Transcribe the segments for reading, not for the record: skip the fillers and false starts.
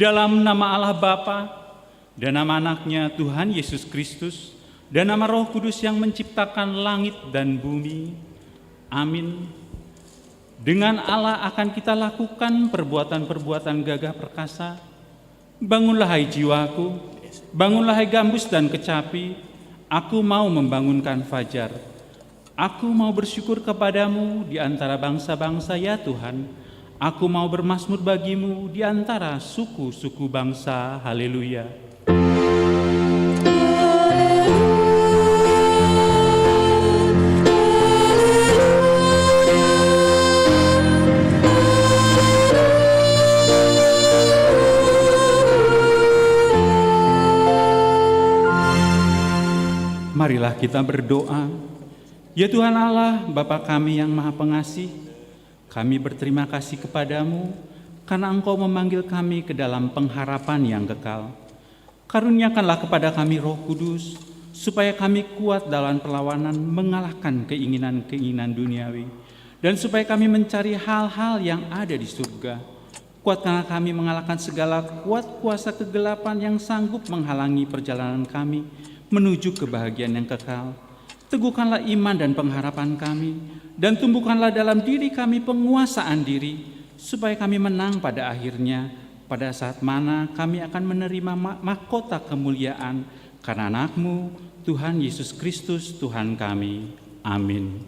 dalam nama Allah Bapa dan nama anaknya Tuhan Yesus Kristus dan nama Roh Kudus yang menciptakan langit dan bumi. Amin. Dengan Allah akan kita lakukan perbuatan-perbuatan gagah perkasa. Bangunlah hai jiwaku, bangunlah hai gambus dan kecapi, aku mau membangunkan fajar. Aku mau bersyukur kepadamu di antara bangsa-bangsa ya Tuhan. Aku mau bermazmur bagimu di antara suku-suku bangsa. Haleluya. Marilah kita berdoa. Ya Tuhan Allah, Bapa kami yang Maha Pengasih, kami berterima kasih kepadamu karena Engkau memanggil kami ke dalam pengharapan yang kekal. Karuniakanlah kepada kami Roh Kudus, supaya kami kuat dalam perlawanan mengalahkan keinginan-keinginan duniawi, dan supaya kami mencari hal-hal yang ada di surga. Kuatkanlah kami mengalahkan segala kuat kuasa kegelapan yang sanggup menghalangi perjalanan kami menuju kebahagiaan yang kekal. Teguhkanlah iman dan pengharapan kami, dan tumbuhkanlah dalam diri kami penguasaan diri, supaya kami menang pada akhirnya, pada saat mana kami akan menerima mahkota kemuliaan karena anak-Mu, Tuhan Yesus Kristus, Tuhan kami. Amin.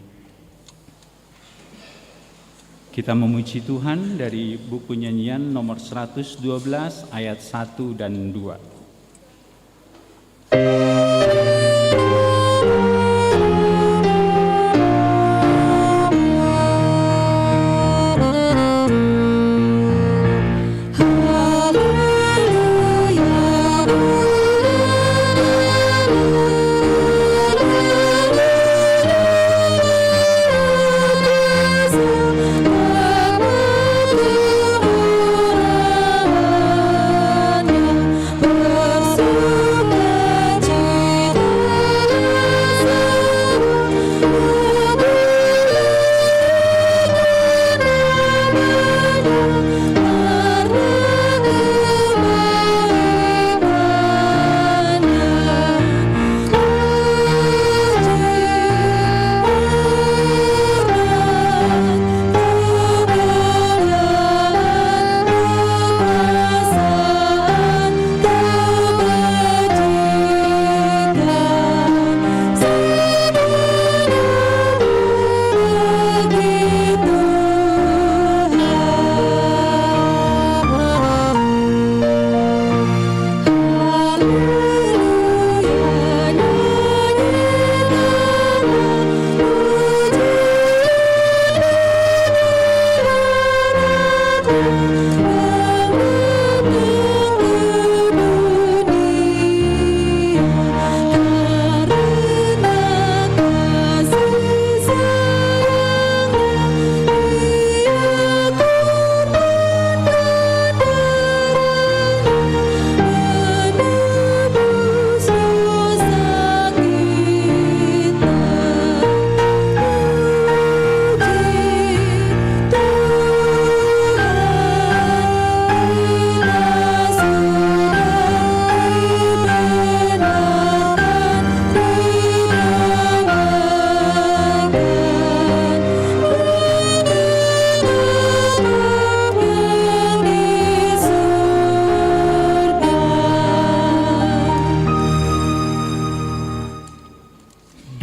Kita memuji Tuhan dari buku nyanyian nomor 112 ayat 1 dan 2.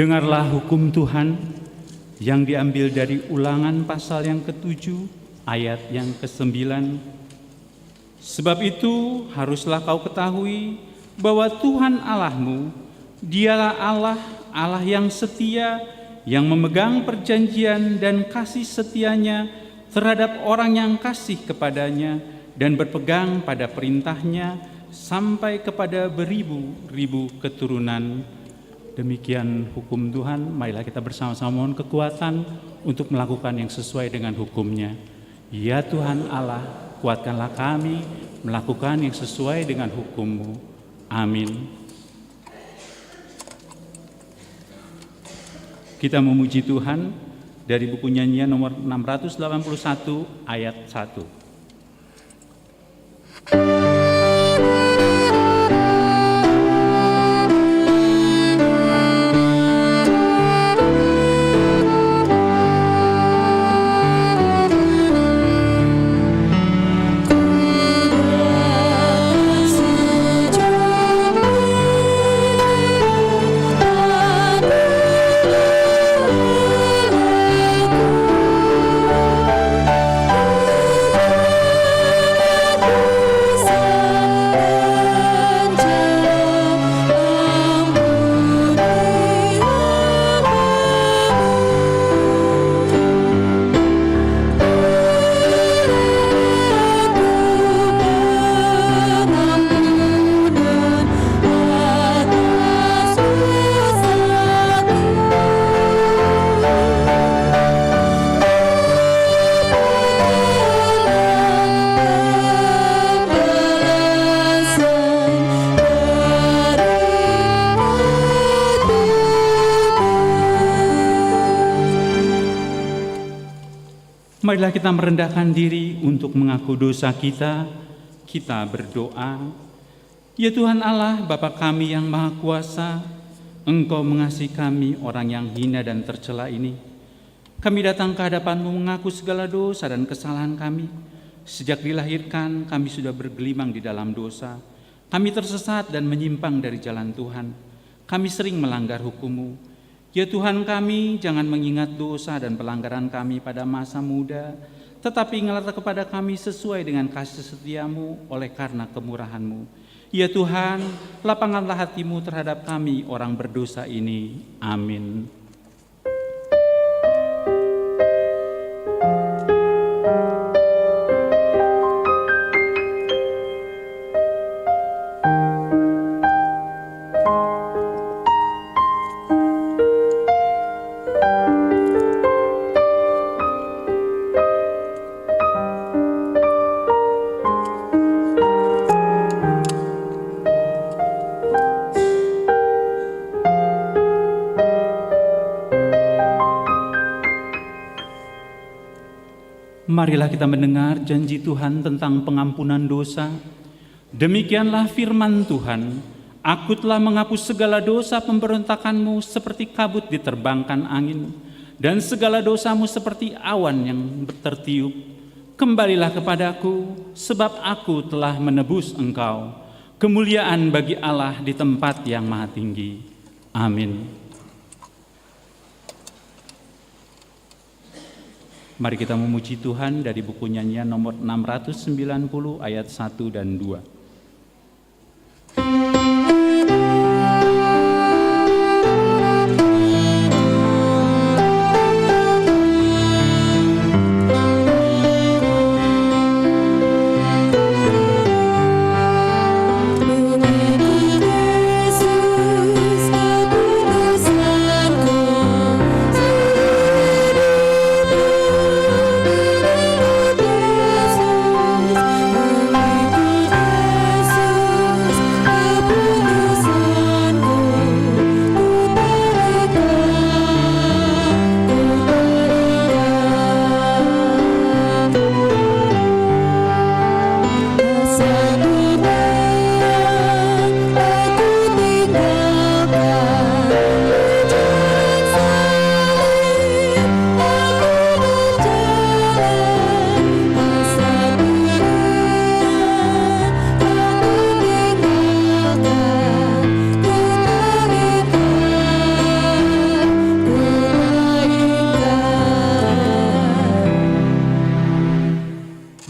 Dengarlah hukum Tuhan yang diambil dari Ulangan pasal yang ke-7 ayat yang ke-9. Sebab itu haruslah kau ketahui bahwa Tuhan Allahmu, Dialah Allah, Allah yang setia, yang memegang perjanjian dan kasih setianya terhadap orang yang kasih kepadanya dan berpegang pada perintahnya sampai kepada beribu-ribu keturunan. Demikian hukum Tuhan. Marilah kita bersama-sama mohon kekuatan untuk melakukan yang sesuai dengan hukum-Nya. Ya Tuhan Allah, kuatkanlah kami melakukan yang sesuai dengan hukum-Mu. Amin. Kita memuji Tuhan dari buku nyanyian nomor 681 ayat 1. Marilah kita merendahkan diri untuk mengaku dosa kita. Kita berdoa. Ya Tuhan Allah, Bapa kami yang Maha Kuasa, Engkau mengasihi kami orang yang hina dan tercela ini. Kami datang ke hadapan-Mu mengaku segala dosa dan kesalahan kami. Sejak dilahirkan kami sudah bergelimang di dalam dosa. Kami tersesat dan menyimpang dari jalan Tuhan. Kami sering melanggar hukum-Mu. Ya Tuhan kami, jangan mengingat dosa dan pelanggaran kami pada masa muda, tetapi ingatlah kepada kami sesuai dengan kasih setia-Mu oleh karena kemurahan-Mu. Ya Tuhan, lapangkanlah hati-Mu terhadap kami orang berdosa ini. Amin. Marilah kita mendengar janji Tuhan tentang pengampunan dosa. Demikianlah firman Tuhan, Aku telah menghapus segala dosa pemberontakanmu seperti kabut diterbangkan angin, dan segala dosamu seperti awan yang tertiup. Kembalilah kepadaku, sebab aku telah menebus engkau. Kemuliaan bagi Allah di tempat yang maha tinggi. Amin. Mari kita memuji Tuhan dari buku nyanyian nomor 690 ayat 1 dan 2.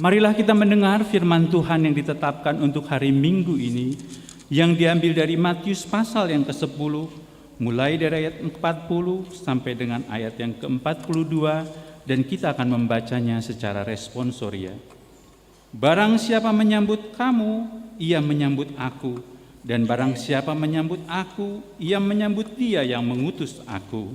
Marilah kita mendengar firman Tuhan yang ditetapkan untuk hari Minggu ini, yang diambil dari Matius pasal yang ke-10, mulai dari ayat 40 sampai dengan ayat yang ke-42, dan kita akan membacanya secara responsoria. Barang siapa menyambut kamu, ia menyambut aku, dan barang siapa menyambut aku, ia menyambut dia yang mengutus aku.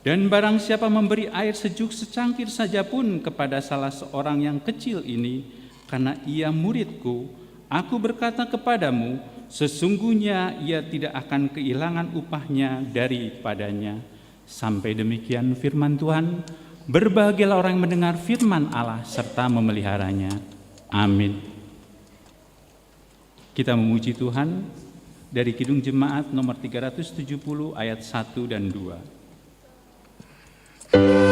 Dan barang siapa memberi air sejuk secangkir saja pun kepada salah seorang yang kecil ini, karena ia muridku, aku berkata kepadamu, sesungguhnya ia tidak akan kehilangan upahnya daripadanya. Sampai demikian firman Tuhan. Berbahagialah orang yang mendengar firman Allah serta memeliharanya. Amin. Kita memuji Tuhan dari Kidung Jemaat nomor 370 ayat 1 dan 2. Aku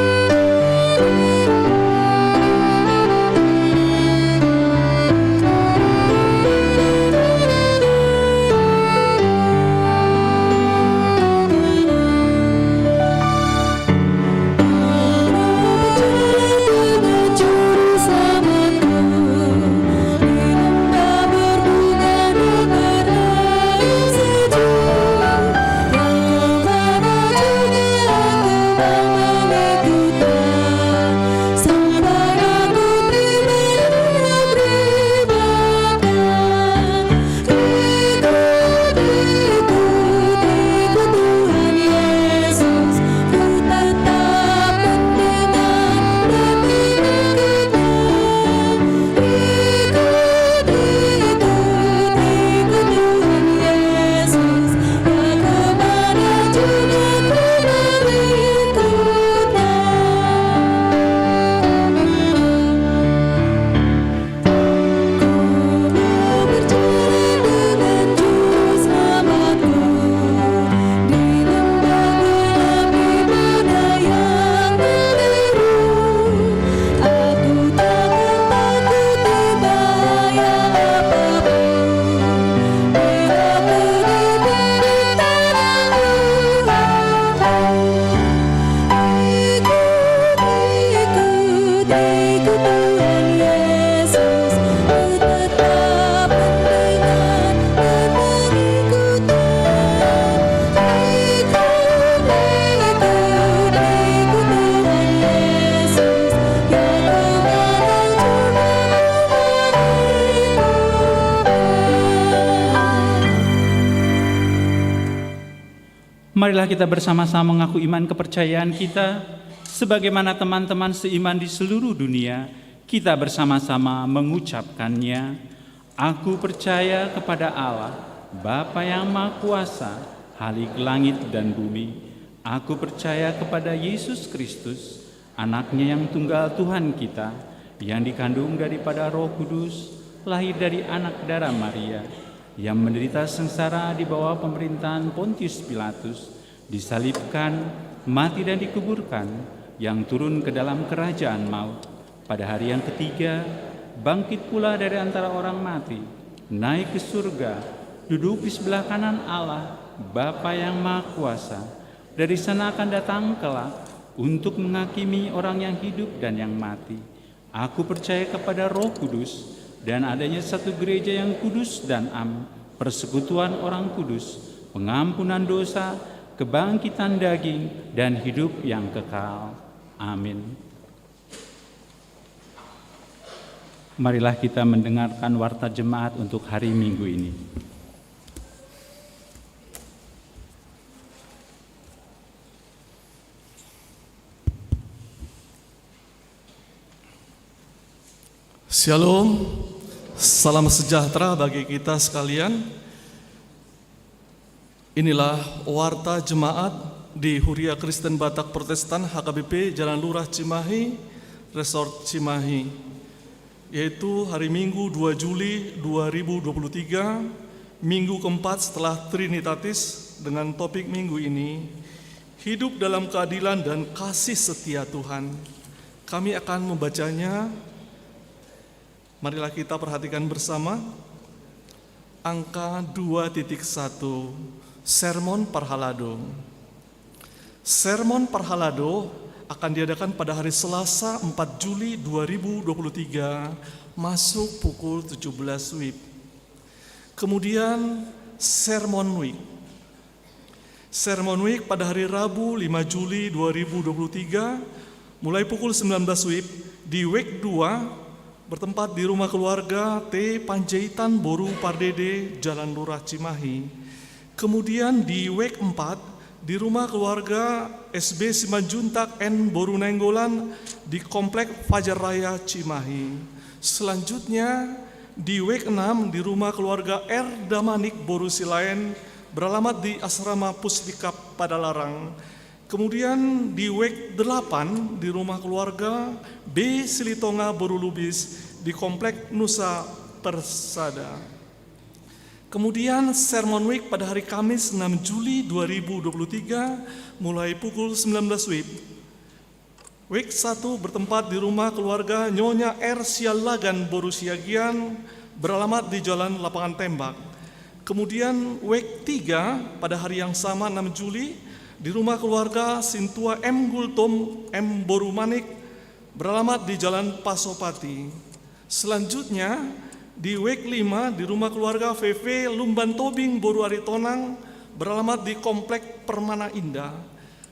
Marilah kita bersama-sama mengaku iman kepercayaan kita, sebagaimana teman-teman seiman di seluruh dunia, kita bersama-sama mengucapkannya. Aku percaya kepada Allah, Bapa yang Maha Kuasa, Khalik langit dan bumi. Aku percaya kepada Yesus Kristus, Anaknya yang tunggal Tuhan kita, yang dikandung daripada Roh Kudus, lahir dari anak darah Maria, yang menderita sengsara di bawah pemerintahan Pontius Pilatus, disalibkan, mati dan dikuburkan, yang turun ke dalam kerajaan maut. Pada hari yang ketiga, bangkit pula dari antara orang mati, naik ke surga, duduk di sebelah kanan Allah, Bapa yang Maha Kuasa. Dari sana akan datang kelak untuk menghakimi orang yang hidup dan yang mati. Aku percaya kepada Roh Kudus dan adanya satu gereja yang kudus dan am, persekutuan orang kudus, pengampunan dosa, kebangkitan daging, dan hidup yang kekal. Amin. Marilah kita mendengarkan warta jemaat untuk hari Minggu ini. Shalom, salam sejahtera bagi kita sekalian. Inilah warta jemaat di Huria Kristen Batak Protestan HKBP Jalan Lurah Cimahi, Resort Cimahi, yaitu hari Minggu 2 Juli 2023, minggu keempat setelah Trinitatis, dengan topik minggu ini, hidup dalam keadilan dan kasih setia Tuhan. Kami akan membacanya. Marilah kita perhatikan bersama angka 2.1, Sermon Parhalado. Sermon Parhalado akan diadakan pada hari Selasa 4 Juli 2023 masuk pukul 17 WIB. Kemudian Sermon Week. Sermon Week pada hari Rabu 5 Juli 2023 mulai pukul 19 WIB di Week 2 bertempat di rumah keluarga T. Panjaitan Boru Pardede, Jalan Lurah Cimahi. Kemudian di Week 4 di rumah keluarga SB Simanjuntak N. Boru Nenggolan di Komplek Fajar Raya Cimahi. Selanjutnya di Week 6 di rumah keluarga R. Damanik Boru Silaen beralamat di Asrama Pusdikap Padalarang. Kemudian di Week 8 di rumah keluarga B. Silitonga Boru Lubis di Komplek Nusa Persada. Kemudian Sermon Week pada hari Kamis 6 Juli 2023 mulai pukul 19 WIB. Week 1 bertempat di rumah keluarga Nyonya R. Sialagan Boru Siagian beralamat di Jalan Lapangan Tembak. Kemudian Week 3 pada hari yang sama 6 Juli di rumah keluarga Sintua M. Gultom M. Boru Manik beralamat di Jalan Pasopati. Selanjutnya di Week 5 di rumah keluarga VV Lumban Tobing Boru Aritonang beralamat di Komplek Permana Indah.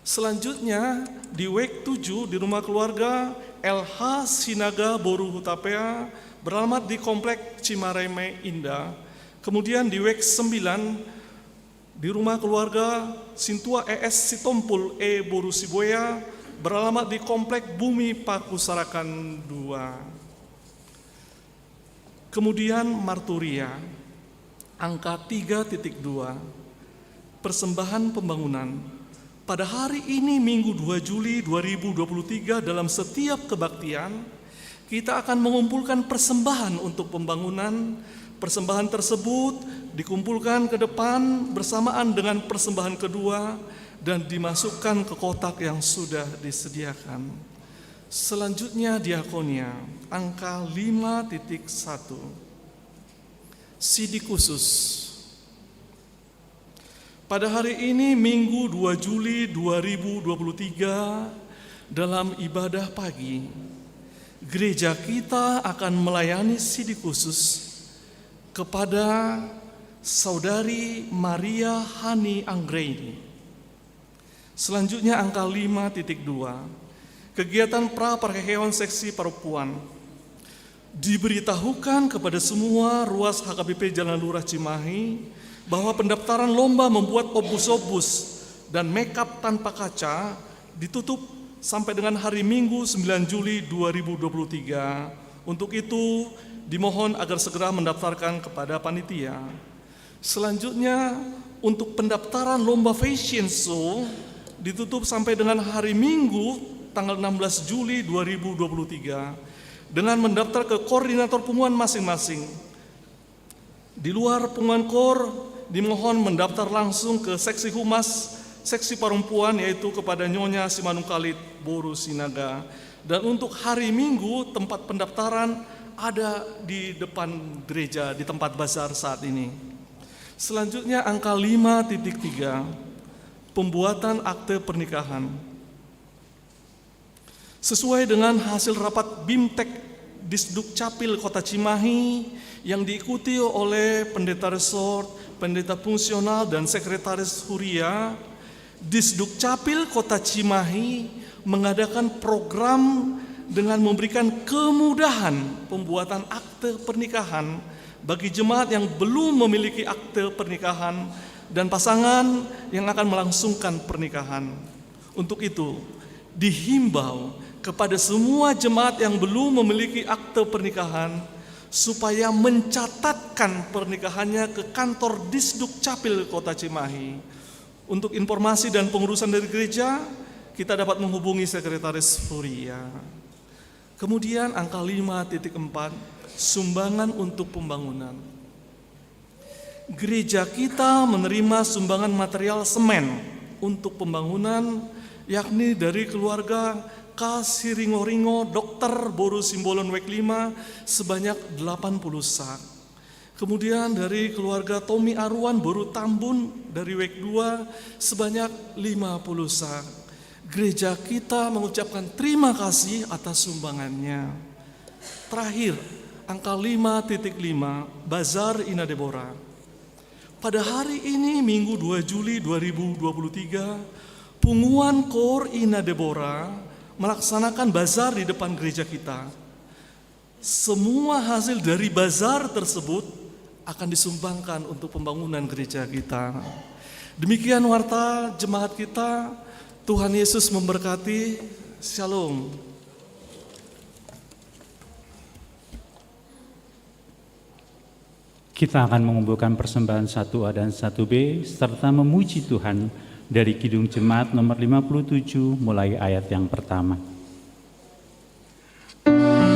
Selanjutnya di Week 7 di rumah keluarga LH Sinaga Boru Hutapea beralamat di Komplek Cimareme Indah. Kemudian di Week 9 di rumah keluarga Sintua ES Sitompul E. Boru Siboya beralamat di Komplek Bumi Pakusarakan 2. Kemudian Marturia, angka 3.2, persembahan pembangunan. Pada hari ini Minggu 2 Juli 2023 dalam setiap kebaktian, kita akan mengumpulkan persembahan untuk pembangunan. Persembahan tersebut dikumpulkan ke depan bersamaan dengan persembahan kedua dan dimasukkan ke kotak yang sudah disediakan. Selanjutnya diakonia, angka 5.1, sidik khusus. Pada hari ini Minggu 2 Juli 2023 dalam ibadah pagi, gereja kita akan melayani sidik khusus kepada Saudari Maria Hani Anggraini. Selanjutnya angka 5.2, kegiatan pra-perhewan seksi perempuan. Diberitahukan kepada semua ruas HKBP Jalan Lurah Cimahi bahwa pendaftaran lomba membuat obus-obus dan makeup tanpa kaca ditutup sampai dengan hari Minggu 9 Juli 2023. Untuk itu dimohon agar segera mendaftarkan kepada panitia. Selanjutnya untuk pendaftaran lomba fashion show ditutup sampai dengan hari Minggu tanggal 16 Juli 2023 dengan mendaftar ke koordinator pengumuman masing-masing. Di luar pengumuman KOR dimohon mendaftar langsung ke seksi humas seksi perempuan, yaitu kepada Nyonya Simanung Khalid Boru Sinaga. Dan untuk hari Minggu tempat pendaftaran ada di depan gereja di tempat bazar saat ini. Selanjutnya angka 5.3 pembuatan akte pernikahan. Sesuai dengan hasil rapat BIMTEK Disduk Capil Kota Cimahi yang diikuti oleh pendeta resort, pendeta fungsional dan sekretaris Huria, Disduk Capil Kota Cimahi mengadakan program dengan memberikan kemudahan pembuatan akte pernikahan bagi jemaat yang belum memiliki akte pernikahan dan pasangan yang akan melangsungkan pernikahan. Untuk itu, dihimbau kepada semua jemaat yang belum memiliki akte pernikahan supaya mencatatkan pernikahannya ke kantor Disduk Capil Kota Cimahi. Untuk informasi dan pengurusan dari gereja, kita dapat menghubungi sekretaris Furia. Kemudian angka 5.4, sumbangan untuk pembangunan. Gereja kita menerima sumbangan material semen untuk pembangunan, yakni dari keluarga K. Siringo-ringo Dr. Boru Simbolon WEK 5 sebanyak 80 sak. Kemudian dari keluarga Tommy Arwan Boru Tambun dari WEK 2 sebanyak 50 sak. Gereja kita mengucapkan terima kasih atas sumbangannya. Terakhir, angka 5.5, Bazar Ina Deborah. Pada hari ini, Minggu 2 Juli 2023, Punggungan KOR Ina Deborah melaksanakan bazar di depan gereja kita. Semua hasil dari bazar tersebut akan disumbangkan untuk pembangunan gereja kita. Demikian warta jemaat kita. Tuhan Yesus memberkati. Shalom. Kita akan mengumpulkan persembahan 1A dan 1B serta memuji Tuhan dari Kidung Jemaat nomor 57 mulai ayat yang pertama. Firman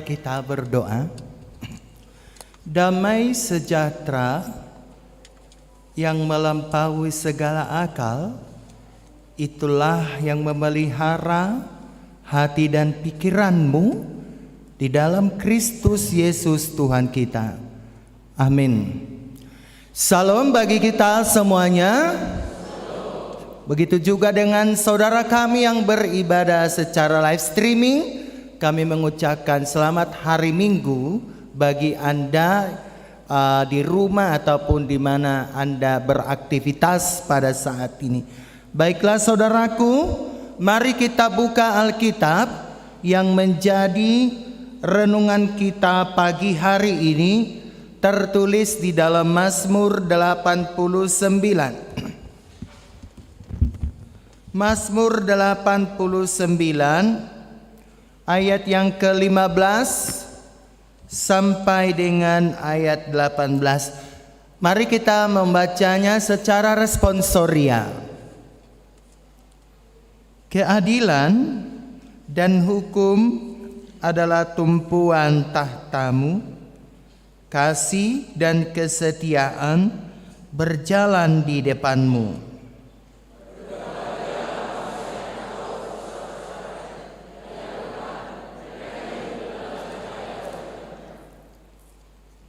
kita berdoa. Damai sejahtera yang melampaui segala akal, itulah yang memelihara hati dan pikiranmu di dalam Kristus Yesus Tuhan kita. Amin. Salam bagi kita semuanya. Begitu juga dengan saudara kami yang beribadah secara live streaming. Kami mengucapkan selamat hari Minggu bagi Anda di rumah ataupun di mana Anda beraktivitas pada saat ini. Baiklah saudaraku, mari kita buka Alkitab yang menjadi renungan kita pagi hari ini, tertulis di dalam Mazmur 89. Mazmur 89 ayat yang ke-15 sampai dengan ayat 18. Mari kita membacanya secara responsoria. Keadilan dan hukum adalah tumpuan tahtamu, kasih dan kesetiaan berjalan di depanmu.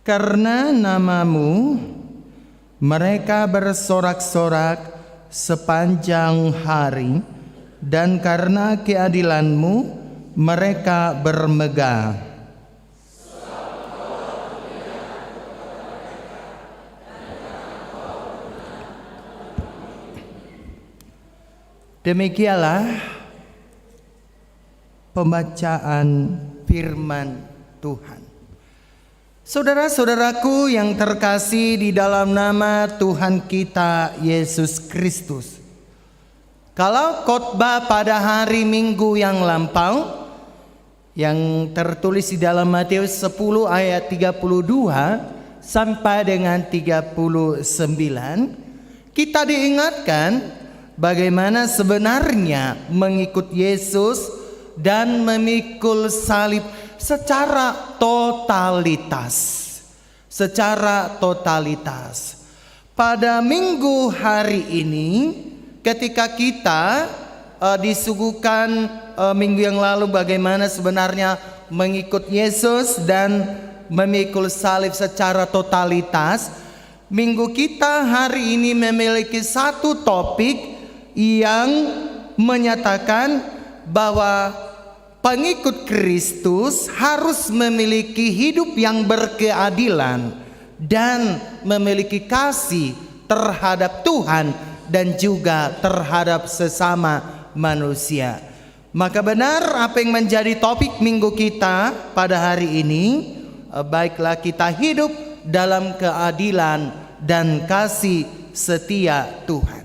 Karena namamu, mereka bersorak-sorak sepanjang hari, dan karena keadilanmu, mereka bermegah. Demikianlah pembacaan firman Tuhan. Saudara-saudaraku yang terkasih di dalam nama Tuhan kita Yesus Kristus. Kalau khotbah pada hari Minggu yang lampau yang tertulis di dalam Matius 10 ayat 32 sampai dengan 39, kita diingatkan bagaimana sebenarnya mengikut Yesus dan memikul salib secara totalitas. Pada minggu hari ini, ketika kita disuguhkan minggu yang lalu bagaimana sebenarnya mengikut Yesus dan memikul salib secara totalitas, minggu kita hari ini memiliki satu topik yang menyatakan bahwa pengikut Kristus harus memiliki hidup yang berkeadilan dan memiliki kasih terhadap Tuhan dan juga terhadap sesama manusia. Maka benar apa yang menjadi topik minggu kita pada hari ini, baiklah kita hidup dalam keadilan dan kasih setia Tuhan.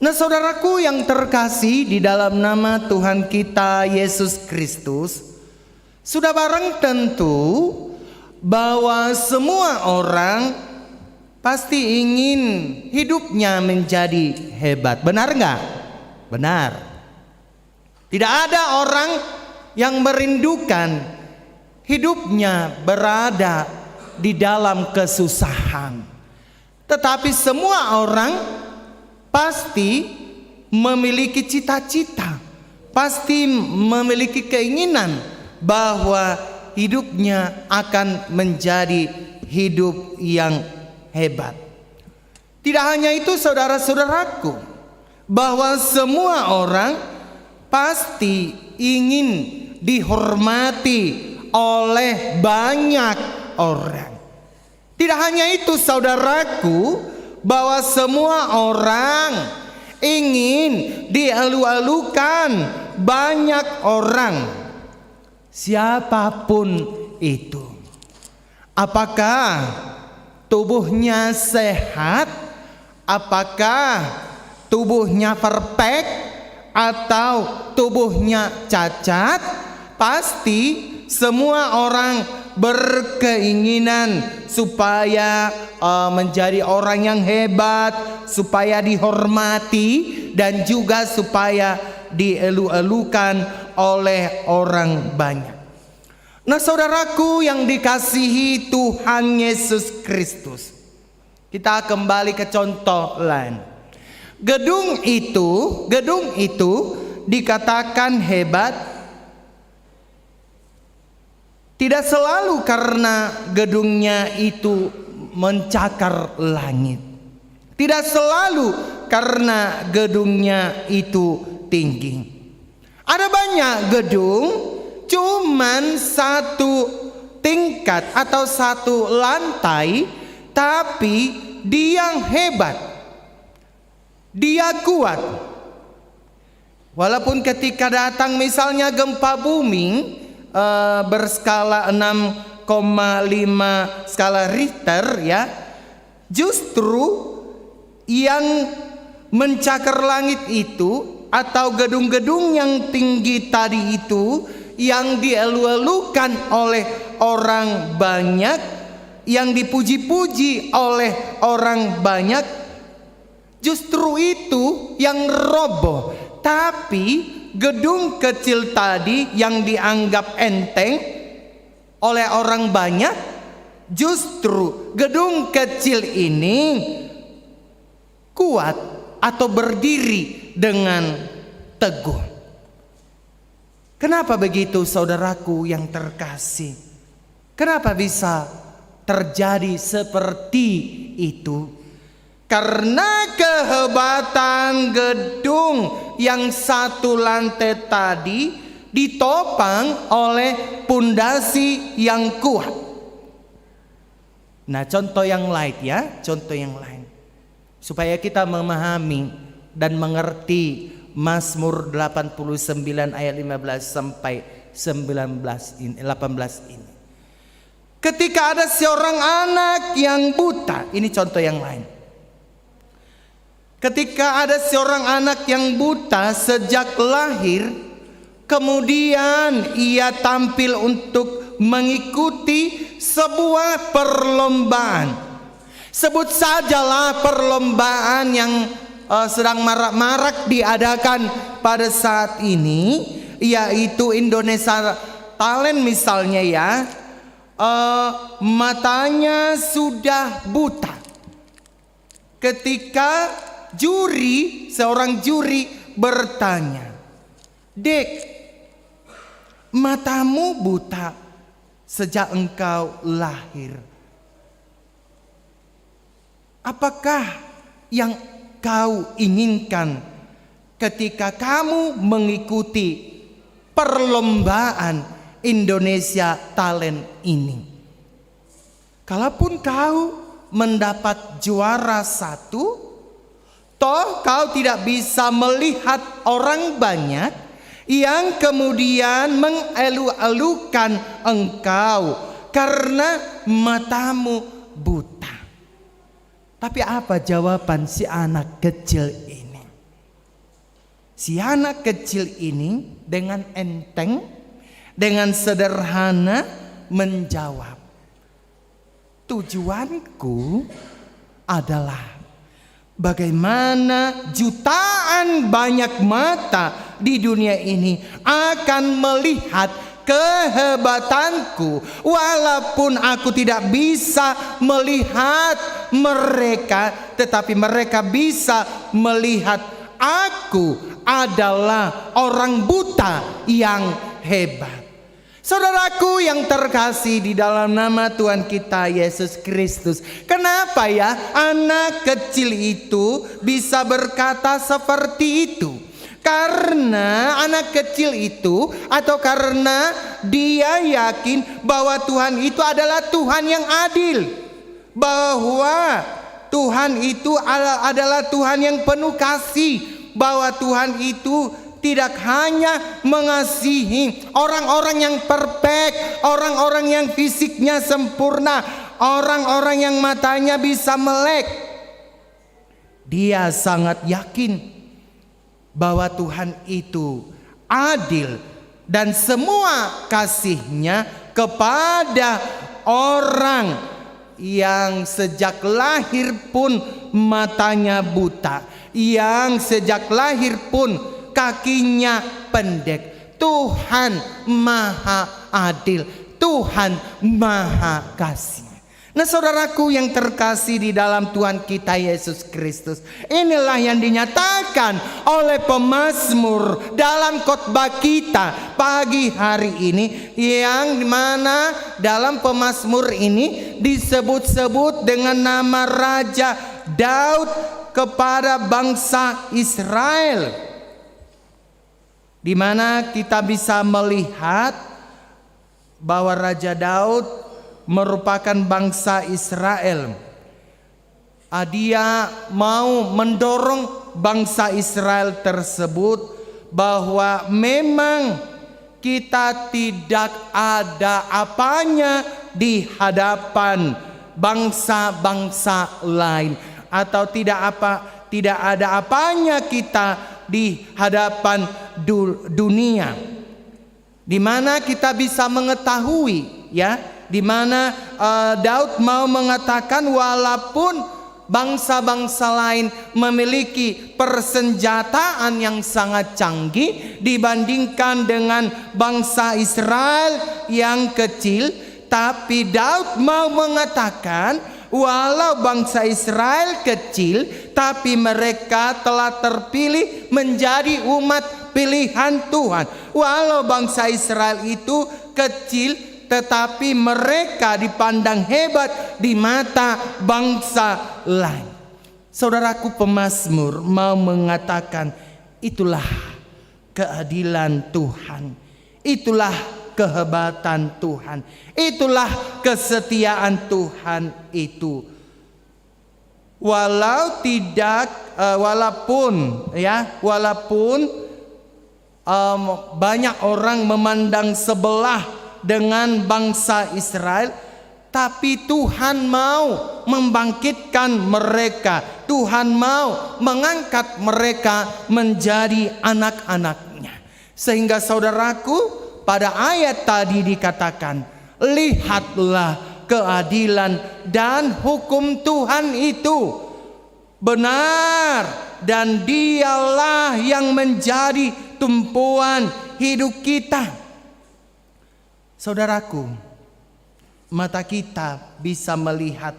Nah saudaraku yang terkasih di dalam nama Tuhan kita Yesus Kristus, sudah barang tentu bahwa semua orang pasti ingin hidupnya menjadi hebat. Benar nggak? Benar. Tidak ada orang yang merindukan hidupnya berada di dalam kesusahan. Tetapi semua orang pasti memiliki cita-cita, pasti memiliki keinginan bahwa hidupnya akan menjadi hidup yang hebat. Tidak hanya itu saudara-saudaraku, bahwa semua orang pasti ingin dihormati oleh banyak orang. Tidak hanya itu saudaraku, bahwa semua orang ingin dialu-alukan banyak orang, siapapun itu. Apakah tubuhnya sehat? Apakah tubuhnya perfect? Atau tubuhnya cacat? Pasti semua orang berkeinginan supaya menjadi orang yang hebat, supaya dihormati dan juga supaya dielu-elukan oleh orang banyak. Nah, saudaraku yang dikasihi Tuhan Yesus Kristus, kita kembali ke contoh lain. Gedung itu dikatakan hebat tidak selalu karena gedungnya itu mencakar langit. Tidak selalu karena gedungnya itu tinggi. Ada banyak gedung cuman satu tingkat atau satu lantai, tapi dia hebat, dia kuat. Walaupun ketika datang misalnya gempa bumi berskala 6,5 skala Richter ya, justru yang mencakar langit itu atau gedung-gedung yang tinggi tadi itu yang dielu-elukan oleh orang banyak, yang dipuji-puji oleh orang banyak, justru itu yang roboh. Tapi gedung kecil tadi yang dianggap enteng oleh orang banyak, justru gedung kecil ini kuat atau berdiri dengan teguh. Kenapa begitu, saudaraku yang terkasih? Kenapa bisa terjadi seperti itu? Karena kehebatan gedung yang satu lantai tadi ditopang oleh pondasi yang kuat. Nah, contoh yang lain ya, contoh yang lain. Supaya kita memahami dan mengerti Mazmur 89 ayat 15 sampai 18 ini. Ketika ada seorang anak yang buta, ini contoh yang lain. Ketika ada seorang anak yang buta sejak lahir, kemudian ia tampil untuk mengikuti sebuah perlombaan. Sebut sajalah perlombaan yang sedang marak-marak diadakan pada saat ini, yaitu Indonesia Talent misalnya ya. Matanya sudah buta. Ketika seorang juri bertanya, "Dek, matamu buta sejak engkau lahir. Apakah yang kau inginkan ketika kamu mengikuti perlombaan Indonesia Talent ini? Kalaupun kau mendapat juara 1, toh kau tidak bisa melihat orang banyak yang kemudian mengelu-elukan engkau karena matamu buta." Tapi apa jawaban si anak kecil ini? Si anak kecil ini dengan enteng, dengan sederhana menjawab, "Tujuanku adalah bagaimana jutaan banyak mata di dunia ini akan melihat kehebatanku, walaupun aku tidak bisa melihat mereka, tetapi mereka bisa melihat aku adalah orang buta yang hebat." Saudaraku yang terkasih di dalam nama Tuhan kita Yesus Kristus, kenapa ya anak kecil itu bisa berkata seperti itu? Karena anak kecil itu, atau karena dia yakin bahwa Tuhan itu adalah Tuhan yang adil, bahwa Tuhan itu adalah Tuhan yang penuh kasih, bahwa Tuhan itu tidak hanya mengasihi orang-orang yang perfect, orang-orang yang fisiknya sempurna, orang-orang yang matanya bisa melek. Dia sangat yakin bahwa Tuhan itu adil dan semua kasih-Nya kepada orang yang sejak lahir pun matanya buta, yang sejak lahir pun kakinya pendek. Tuhan Maha Adil, Tuhan Maha Kasih. Nah saudaraku yang terkasih di dalam Tuhan kita Yesus Kristus, inilah yang dinyatakan oleh pemazmur dalam khotbah kita pagi hari ini, yang dimana dalam pemazmur ini disebut-sebut dengan nama Raja Daud kepada bangsa Israel, di mana kita bisa melihat bahwa Raja Daud merupakan bangsa Israel. Dia mau mendorong bangsa Israel tersebut bahwa memang kita tidak ada apanya di hadapan bangsa-bangsa lain, atau tidak ada apanya kita di hadapan dunia, di mana kita bisa mengetahui, ya, di mana Daud mau mengatakan walaupun bangsa-bangsa lain memiliki persenjataan yang sangat canggih dibandingkan dengan bangsa Israel yang kecil, tapi Daud mau mengatakan walau bangsa Israel kecil, tapi mereka telah terpilih menjadi umat pilihan Tuhan. Walau bangsa Israel itu kecil, tetapi mereka dipandang hebat di mata bangsa lain. Saudaraku, pemazmur mau mengatakan itulah keadilan Tuhan, itulah kehebatan Tuhan, itulah kesetiaan Tuhan itu. Walaupun banyak orang memandang sebelah dengan bangsa Israel, tapi Tuhan mau membangkitkan mereka. Tuhan mau mengangkat mereka menjadi anak-anaknya. Sehingga saudaraku, pada ayat tadi dikatakan, lihatlah keadilan dan hukum Tuhan itu benar, dan dialah yang menjadi tumpuan hidup kita. Saudaraku, mata kita bisa melihat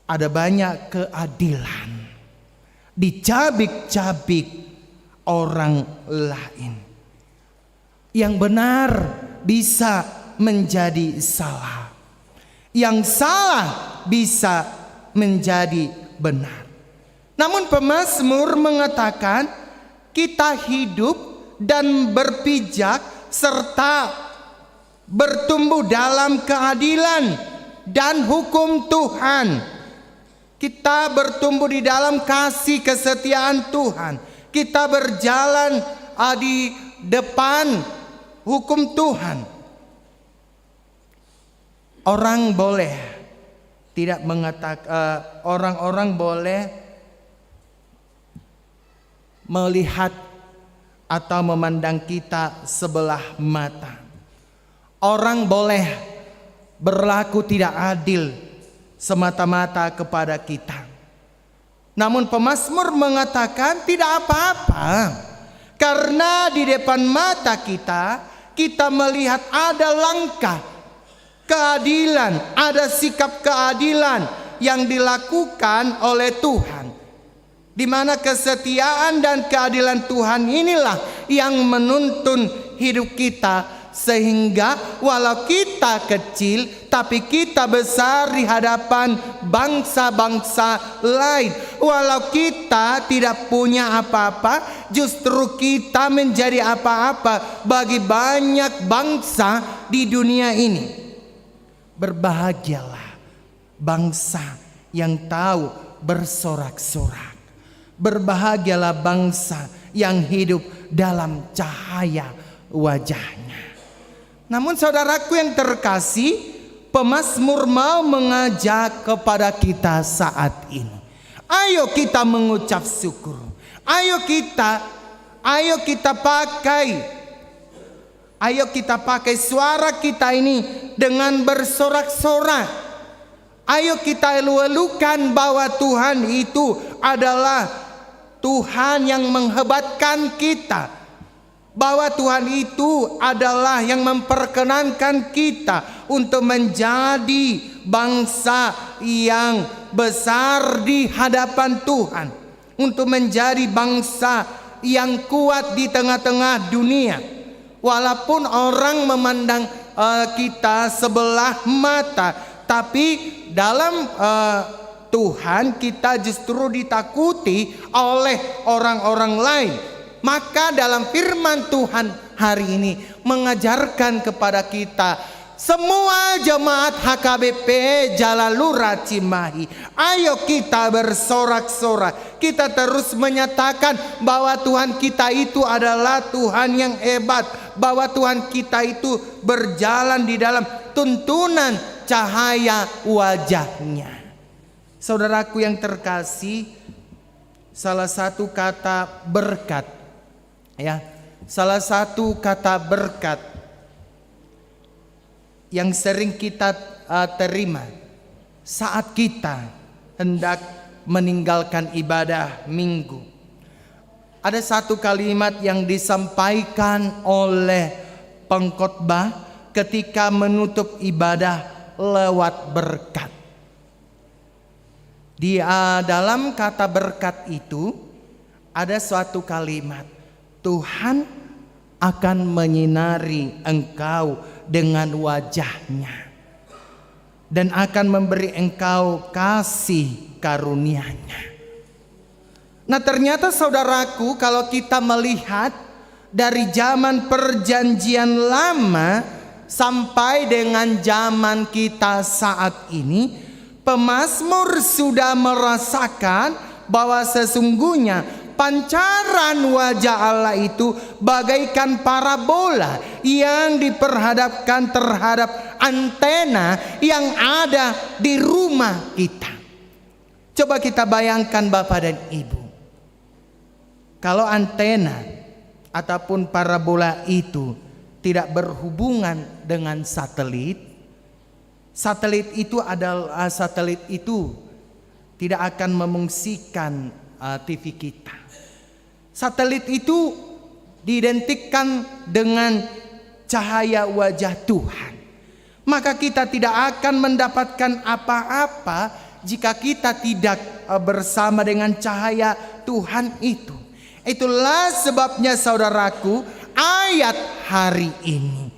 ada banyak keadilan di cabik-cabik orang lain. Yang benar bisa menjadi salah, yang salah bisa menjadi benar. Namun pemazmur mengatakan kita hidup dan berpijak serta bertumbuh dalam keadilan dan hukum Tuhan. Kita bertumbuh di dalam kasih kesetiaan Tuhan. Kita berjalan di depan hukum Tuhan. Orang boleh tidak mengatakan, orang-orang boleh melihat atau memandang kita sebelah mata. Orang boleh berlaku tidak adil semata-mata kepada kita. Namun pemazmur mengatakan tidak apa-apa, karena di depan mata kita melihat ada langkah keadilan, ada sikap keadilan yang dilakukan oleh Tuhan, di mana kesetiaan dan keadilan Tuhan inilah yang menuntun hidup kita. Sehingga walau kita kecil, tapi kita besar di hadapan bangsa-bangsa lain. Walau kita tidak punya apa-apa, justru kita menjadi apa-apa bagi banyak bangsa di dunia ini. Berbahagialah bangsa yang tahu bersorak-sorak. Berbahagialah bangsa yang hidup dalam cahaya wajahnya. Namun saudaraku yang terkasih, pemazmur mau mengajak kepada kita saat ini. Ayo kita mengucap syukur. Ayo kita pakai suara kita ini dengan bersorak-sorak. Ayo kita elu-elukan bahwa Tuhan itu adalah Tuhan yang menghebatkan kita. bahwa Tuhan itu adalah yang memperkenankan kita untuk menjadi bangsa yang besar di hadapan Tuhan, untuk menjadi bangsa yang kuat di tengah-tengah dunia. Walaupun orang memandang kita sebelah mata, tapi dalam Tuhan kita justru ditakuti oleh orang-orang lain. Maka dalam firman Tuhan hari ini mengajarkan kepada kita, semua jemaat HKBP Jalalura Cimahi, ayo kita bersorak-sorak. Kita terus menyatakan bahwa Tuhan kita itu adalah Tuhan yang hebat, bahwa Tuhan kita itu berjalan di dalam tuntunan cahaya wajahnya. Saudaraku yang terkasih, salah satu kata berkat, salah satu kata berkat yang sering kita terima saat kita hendak meninggalkan ibadah minggu. Ada satu kalimat yang disampaikan oleh pengkhotbah ketika menutup ibadah lewat berkat. Di dalam kata berkat itu ada suatu kalimat, Tuhan akan menyinari engkau dengan wajahnya dan akan memberi engkau kasih karunia-Nya. Nah, ternyata saudaraku, kalau kita melihat dari zaman perjanjian lama sampai dengan zaman kita saat ini, pemazmur sudah merasakan bahwa sesungguhnya pancaran wajah Allah itu bagaikan parabola yang diperhadapkan terhadap antena yang ada di rumah kita. Coba kita bayangkan Bapak dan Ibu, kalau antena ataupun parabola itu tidak berhubungan dengan satelit, satelit itu tidak akan memungsikan TV kita. Satelit itu diidentikan dengan cahaya wajah Tuhan. Maka kita tidak akan mendapatkan apa-apa jika kita tidak bersama dengan cahaya Tuhan itu. Itulah sebabnya saudaraku, ayat hari ini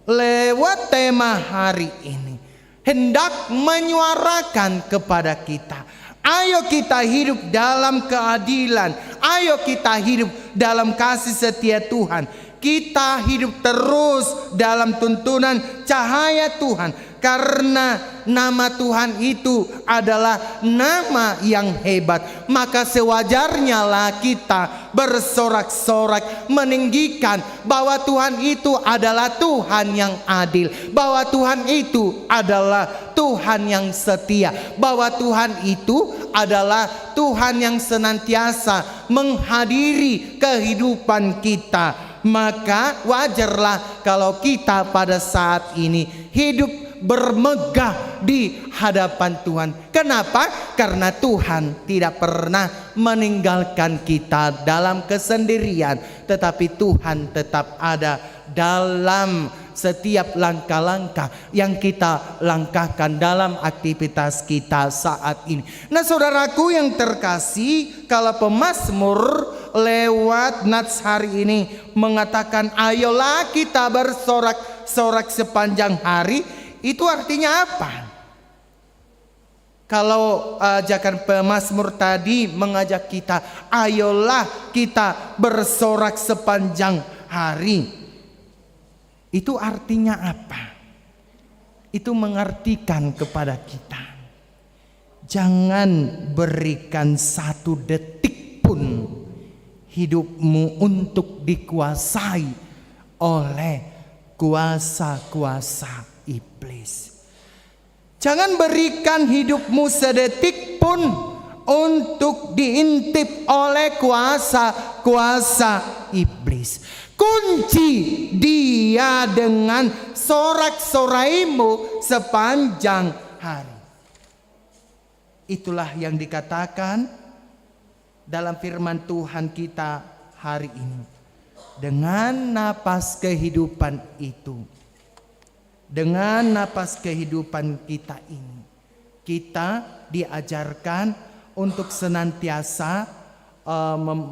lewat tema hari ini hendak menyuarakan kepada kita, ayo kita hidup dalam keadilan, ayo kita hidup dalam kasih setia Tuhan, kita hidup terus dalam tuntunan cahaya Tuhan, karena nama Tuhan itu adalah nama yang hebat. Maka sewajarnya lah kita bersorak-sorak meninggikan bahwa Tuhan itu adalah Tuhan yang adil, bahwa Tuhan itu adalah Tuhan yang setia, bahwa Tuhan itu adalah Tuhan yang senantiasa menghadiri kehidupan kita. Maka wajarlah kalau kita pada saat ini hidup bermegah di hadapan Tuhan. Kenapa? Karena Tuhan tidak pernah meninggalkan kita dalam kesendirian, tetapi Tuhan tetap ada dalam setiap langkah-langkah yang kita langkahkan dalam aktivitas kita saat ini. Nah, saudaraku yang terkasih, kalau pemazmur lewat nats hari ini mengatakan ayolah kita bersorak-sorak sepanjang hari, itu artinya apa? Kalau ajakan pemazmur tadi mengajak kita ayolah kita bersorak sepanjang hari, itu artinya apa? Itu mengartikan kepada kita, jangan berikan satu detik pun hidupmu untuk dikuasai oleh kuasa-kuasa iblis. Jangan berikan hidupmu sedetik pun untuk diintip oleh kuasa-kuasa iblis. Kunci dia dengan sorak-soraimu sepanjang hari. Itulah yang dikatakan dalam firman Tuhan kita hari ini. dengan napas kehidupan itu, dengan napas kehidupan kita ini, kita diajarkan untuk senantiasa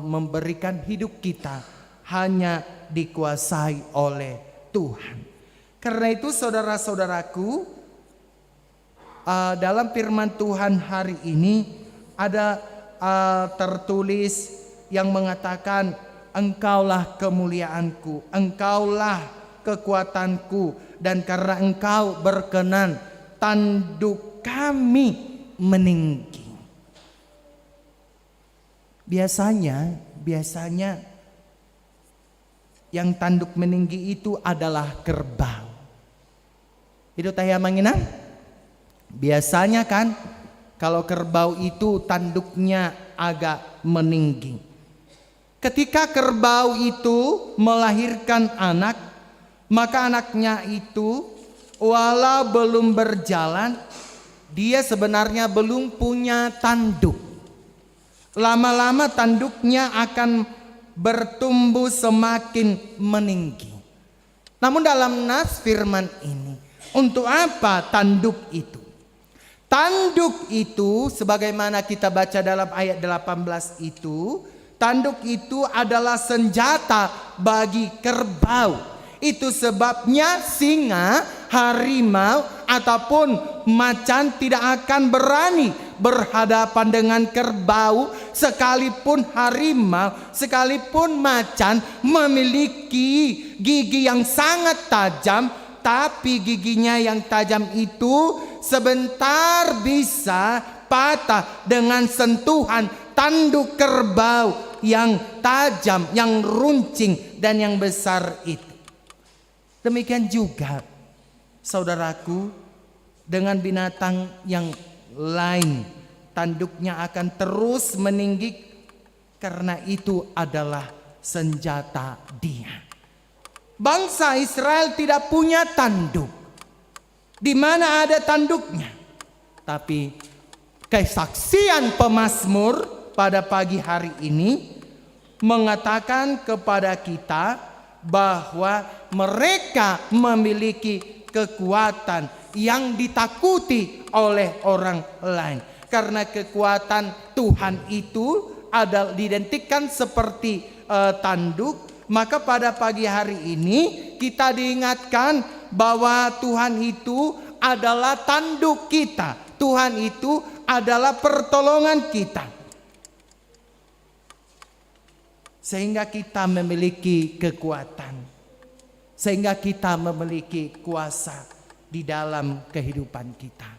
memberikan hidup kita hanya dikuasai oleh Tuhan. Karena itu saudara-saudaraku, dalam firman Tuhan hari ini ada tertulis yang mengatakan, Engkaulah kemuliaanku, Engkaulah kekuatanku, dan karena Engkau berkenan, tanduk kami meninggi. Biasanya yang tanduk meninggi itu adalah kerbau. Itu taya manginang. Biasanya kan kalau kerbau itu tanduknya agak meninggi. Ketika kerbau itu melahirkan anak, maka anaknya itu walau belum berjalan, dia sebenarnya belum punya tanduk. Lama-lama tanduknya akan bertumbuh semakin meninggi. Namun dalam nas firman ini, untuk apa tanduk itu? Tanduk itu sebagaimana kita baca dalam ayat 18 itu, tanduk itu adalah senjata bagi kerbau. Itu sebabnya singa, harimau ataupun macan tidak akan berani berhadapan dengan kerbau, sekalipun harimau, sekalipun macan memiliki gigi yang sangat tajam, tapi giginya yang tajam itu sebentar bisa patah dengan sentuhan tanduk kerbau yang tajam, yang runcing dan yang besar itu. Demikian juga saudaraku, dengan binatang yang lain, tanduknya akan terus meninggi karena itu adalah senjata dia. Bangsa Israel tidak punya tanduk. Di mana ada tanduknya? Tapi kesaksian pemazmur pada pagi hari ini mengatakan kepada kita bahwa mereka memiliki kekuatan yang ditakuti oleh orang lain. Karena kekuatan Tuhan itu adalah diidentikan seperti tanduk, maka pada pagi hari ini kita diingatkan bahwa Tuhan itu adalah tanduk kita. Tuhan itu adalah pertolongan kita. Sehingga kita memiliki kekuatan, sehingga kita memiliki kuasa di dalam kehidupan kita.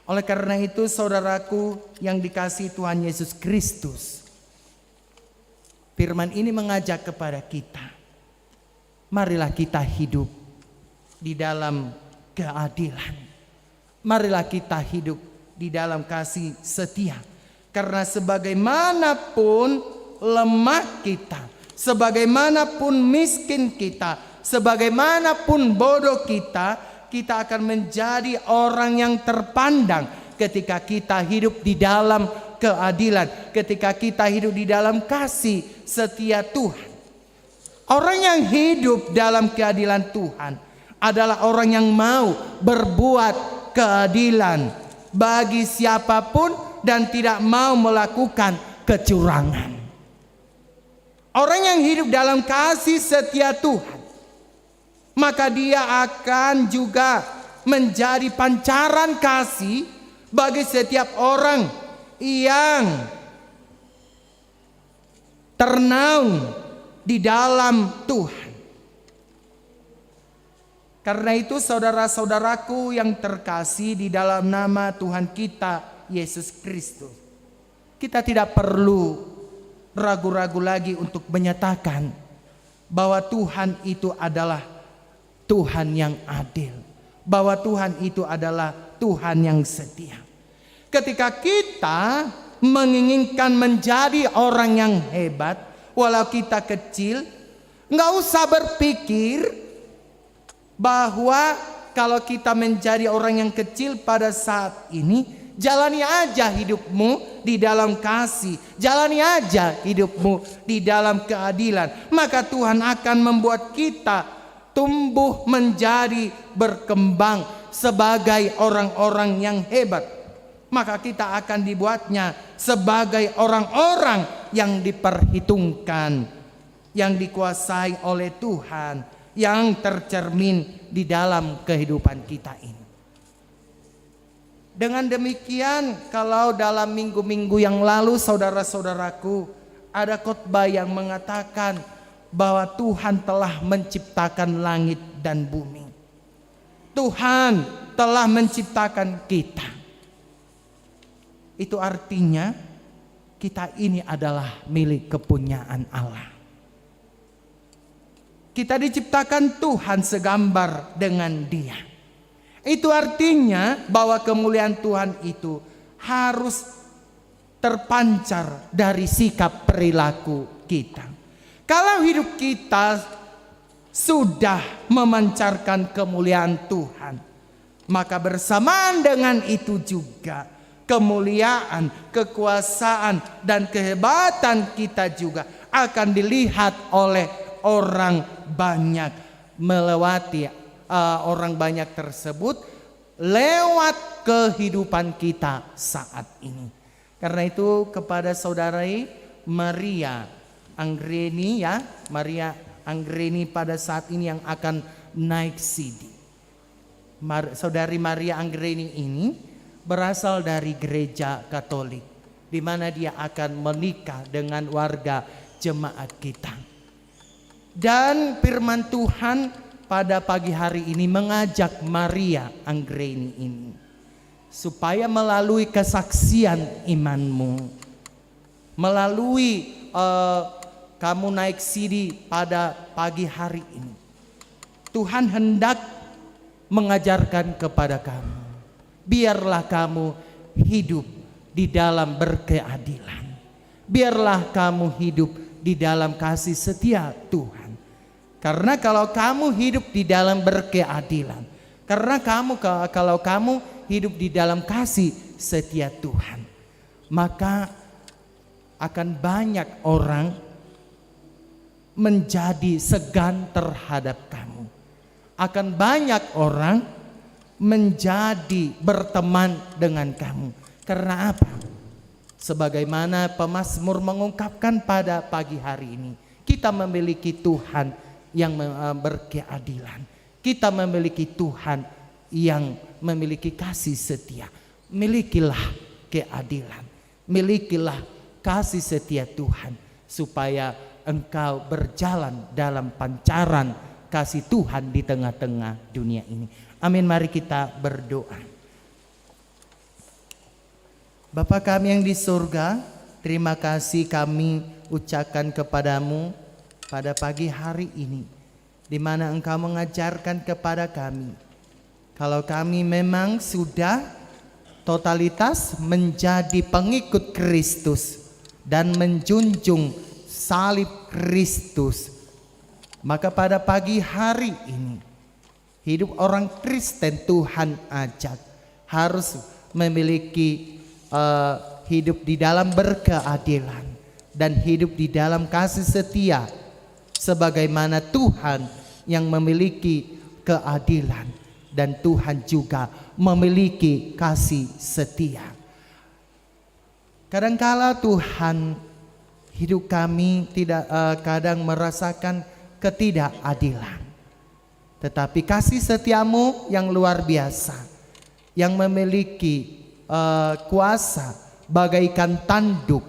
Oleh karena itu saudaraku yang dikasihi Tuhan Yesus Kristus, firman ini mengajak kepada kita, marilah kita hidup di dalam keadilan. Marilah kita hidup di dalam kasih setia. Karena sebagaimanapun lemah kita, sebagaimanapun miskin kita, sebagaimanapun bodoh kita, kita akan menjadi orang yang terpandang ketika kita hidup di dalam keadilan, ketika kita hidup di dalam kasih setia Tuhan. Orang yang hidup dalam keadilan Tuhan adalah orang yang mau berbuat keadilan bagi siapapun dan tidak mau melakukan kecurangan. Orang yang hidup dalam kasih setia Tuhan, maka dia akan juga menjadi pancaran kasih bagi setiap orang yang ternaung di dalam Tuhan. Karena itu saudara-saudaraku yang terkasih di dalam nama Tuhan kita Yesus Kristus, kita tidak perlu ragu-ragu lagi untuk menyatakan bahwa Tuhan itu adalah Tuhan yang adil, bahwa Tuhan itu adalah Tuhan yang setia. Ketika kita menginginkan menjadi orang yang hebat, walau kita kecil, nggak usah berpikir bahwa kalau kita menjadi orang yang kecil pada saat ini, Jalani aja hidupmu di dalam kasih. Jalani aja hidupmu di dalam keadilan. Maka Tuhan akan membuat kita tumbuh menjadi berkembang sebagai orang-orang yang hebat. Maka kita akan dibuatnya sebagai orang-orang yang diperhitungkan, yang dikuasai oleh Tuhan, yang tercermin di dalam kehidupan kita ini. Dengan demikian, kalau dalam minggu-minggu yang lalu saudara-saudaraku ada khotbah yang mengatakan bahwa Tuhan telah menciptakan langit dan bumi. Tuhan telah menciptakan kita. Itu artinya kita ini adalah milik kepunyaan Allah. Kita diciptakan Tuhan segambar dengan Dia. Itu artinya bahwa kemuliaan Tuhan itu harus terpancar dari sikap perilaku kita. Kalau hidup kita sudah memancarkan kemuliaan Tuhan, maka bersamaan dengan itu juga kemuliaan, kekuasaan, dan kehebatan kita juga akan dilihat oleh orang banyak. Melewati orang banyak tersebut lewat kehidupan kita saat ini. Karena itu kepada saudari Maria Anggreni ya, Maria Anggreni pada saat ini yang akan naik CD. Saudari Maria Anggreni ini berasal dari gereja Katolik, di mana dia akan menikah dengan warga jemaat kita. Dan firman Tuhan pada pagi hari ini mengajak Maria Anggreni ini supaya melalui kesaksian imanmu, melalui kamu naik CD pada pagi hari ini, Tuhan hendak mengajarkan kepada kamu, biarlah kamu hidup di dalam berkeadilan, biarlah kamu hidup di dalam kasih setia Tuhan. Karena kalau kamu hidup di dalam berkeadilan, kalau kamu hidup di dalam kasih setia Tuhan, maka akan banyak orang menjadi segan terhadap kamu. Akan banyak orang menjadi berteman dengan kamu. Karena apa? Sebagaimana pemazmur mengungkapkan pada pagi hari ini, kita memiliki Tuhan yang berkeadilan. Kita memiliki Tuhan yang memiliki kasih setia. Milikilah keadilan, milikilah kasih setia Tuhan, supaya engkau berjalan dalam pancaran kasih Tuhan di tengah-tengah dunia ini. Amin. Mari kita berdoa. Bapa kami yang di surga, terima kasih kami ucapkan kepadamu pada pagi hari ini, di mana Engkau mengajarkan kepada kami, kalau kami memang sudah totalitas menjadi pengikut Kristus dan menjunjung salib Kristus, maka pada pagi hari ini hidup orang Kristen Tuhan ajak harus memiliki hidup di dalam berkeadilan dan hidup di dalam kasih setia, sebagaimana Tuhan yang memiliki keadilan dan Tuhan juga memiliki kasih setia. Kadangkala Tuhan, hidup kami kadang merasakan ketidakadilan, tetapi kasih setiamu yang luar biasa, yang memiliki kuasa bagaikan tanduk,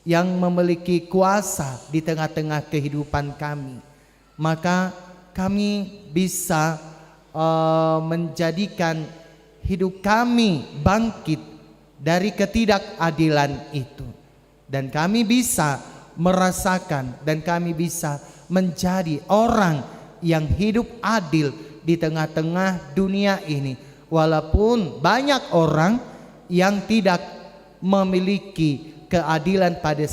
yang memiliki kuasa di tengah-tengah kehidupan kami, maka kami bisa menjadikan hidup kami bangkit dari ketidakadilan itu, dan kami bisa merasakan dan kami bisa menjadi orang yang hidup adil di tengah-tengah dunia ini. Walaupun banyak orang yang tidak memiliki keadilan pada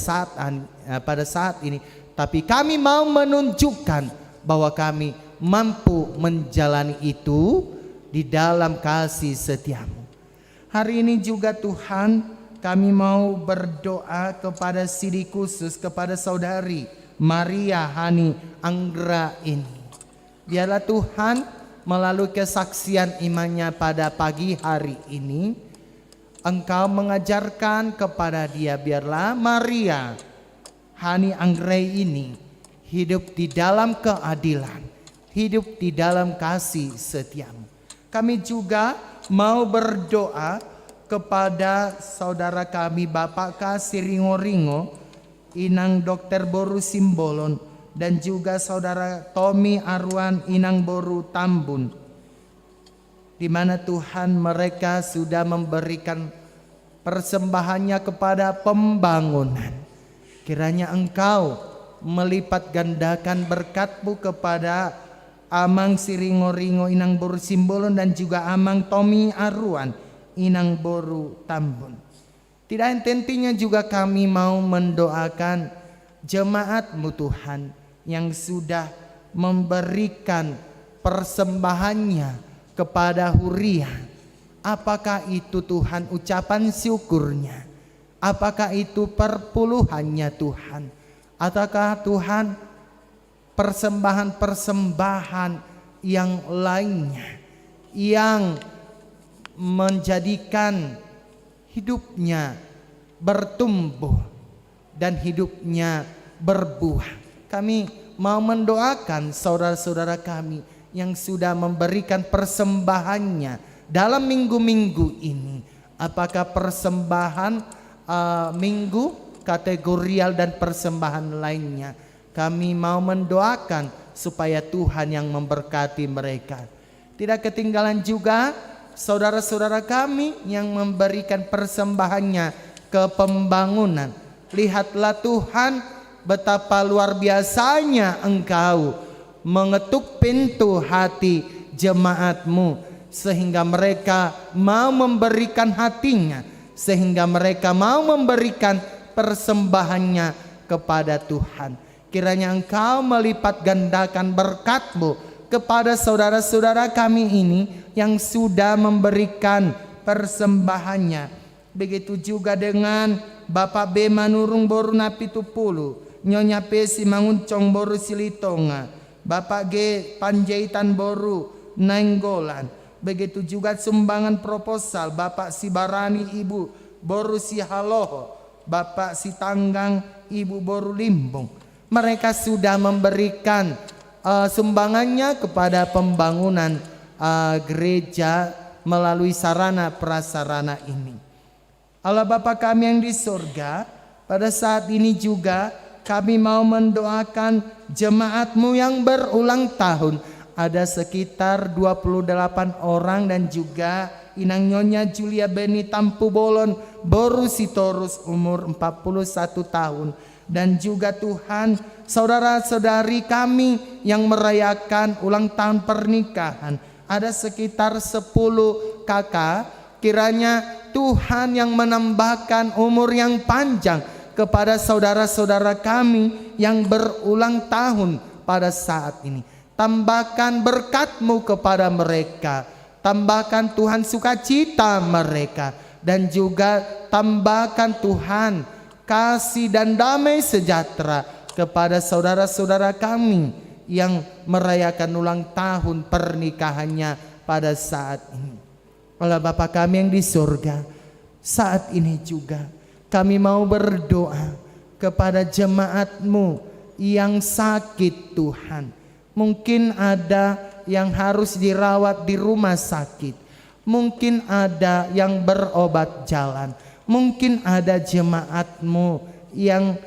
saat ini, tapi kami mau menunjukkan bahwa kami mampu menjalani itu di dalam kasih setiamu. Hari ini juga Tuhan, kami mau berdoa kepada sidi khusus kepada saudari Maria Hani Anggra ini. Biarlah Tuhan melalui kesaksian imannya pada pagi hari ini, Engkau mengajarkan kepada dia, biarlah Maria Hani Anggra ini hidup di dalam keadilan, hidup di dalam kasih setiamu. Kami juga mau berdoa kepada saudara kami Bapak Kasih Ringo-Ringo, Inang Dr. Boru Simbolon, dan juga saudara Tommy Arwan Inang Boru Tambun, di mana Tuhan mereka sudah memberikan persembahannya kepada pembangunan. Kiranya Engkau melipat gandakan berkat-Mu kepada Amang Siringo-Ringo Inang Boru Simbolon dan juga Amang Tommy Arwan Inang Boru Tambun. Tidak hentinya juga kami mau mendoakan jemaat-Mu Tuhan yang sudah memberikan persembahannya kepada Huriah. Apakah itu Tuhan ucapan syukurnya? Apakah itu perpuluhannya Tuhan? Ataukah Tuhan persembahan-persembahan yang lainnya yang menjadikan hidupnya bertumbuh dan hidupnya berbuah? Kami mau mendoakan saudara-saudara kami yang sudah memberikan persembahannya dalam minggu-minggu ini. Apakah persembahan minggu kategorial dan persembahan lainnya? Kami mau mendoakan supaya Tuhan yang memberkati mereka. Tidak ketinggalan juga saudara-saudara kami yang memberikan persembahannya ke pembangunan. Lihatlah Tuhan, betapa luar biasanya Engkau mengetuk pintu hati jemaat-Mu, sehingga mereka mau memberikan hatinya, sehingga mereka mau memberikan persembahannya kepada Tuhan. Kiranya Engkau melipat gandakan berkat-Mu kepada saudara-saudara kami ini yang sudah memberikan persembahannya. Begitu juga dengan Bapak B Manurung Boru Napitupulu, Nyonya P Simanguncong Boru Silitonga, Bapak G Panjaitan Boru Nainggolan. Begitu juga sumbangan proposal Bapak Sibarani Ibu Boru Sihaloho, Bapak Sitanggang Ibu Boru Limbung. Mereka sudah memberikan sumbangannya kepada pembangunan gereja melalui sarana prasarana ini. Allah Bapa kami yang di surga, pada saat ini juga kami mau mendoakan jemaat-Mu yang berulang tahun. Ada sekitar 28 orang dan juga Inang Nyonya Julia Beni Tampu Bolon Boru Sitorus umur 41 tahun. Dan juga Tuhan, saudara-saudari kami yang merayakan ulang tahun pernikahan, ada sekitar 10 kakak. Kiranya Tuhan yang menambahkan umur yang panjang kepada saudara-saudara kami yang berulang tahun pada saat ini. Tambahkan berkat-Mu kepada mereka, tambahkan Tuhan sukacita mereka, dan juga tambahkan Tuhan kasih dan damai sejahtera kepada saudara-saudara kami yang merayakan ulang tahun pernikahannya pada saat ini. Allah Bapa kami yang di surga, saat ini juga kami mau berdoa kepada jemaat-Mu yang sakit Tuhan. Mungkin ada yang harus dirawat di rumah sakit, mungkin ada yang berobat jalan, mungkin ada jemaat-Mu yang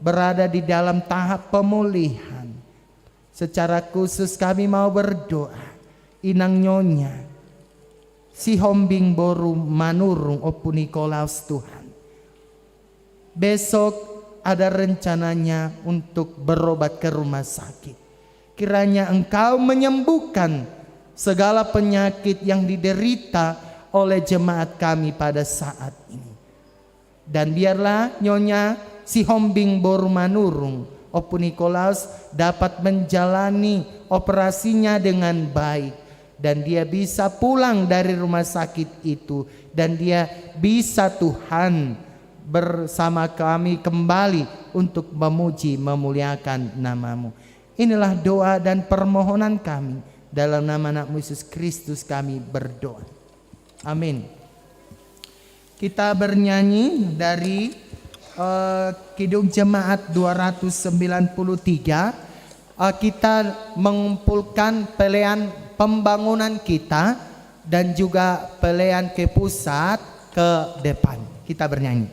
berada di dalam tahap pemulihan. Secara khusus kami mau berdoa Inang Nyonya Si Hombing Boru Manurung Opu Nikolaus Tuhan. Besok ada rencananya untuk berobat ke rumah sakit. Kiranya Engkau menyembuhkan segala penyakit yang diderita oleh jemaat kami pada saat ini. Dan biarlah Nyonya Si Hombing Boru Manurung Opu Nikolaus dapat menjalani operasinya dengan baik. dan dia bisa pulang dari rumah sakit itu, dan dia bisa Tuhan bersama kami kembali untuk memuji memuliakan nama-Mu. Inilah doa dan permohonan kami, dalam nama anak Yesus Kristus kami berdoa. Amin. Kita bernyanyi dari Kidung Jemaat 293. Kita mengumpulkan pelayan pembangunan kita dan juga pelayan ke pusat, ke depan. Kita bernyanyi.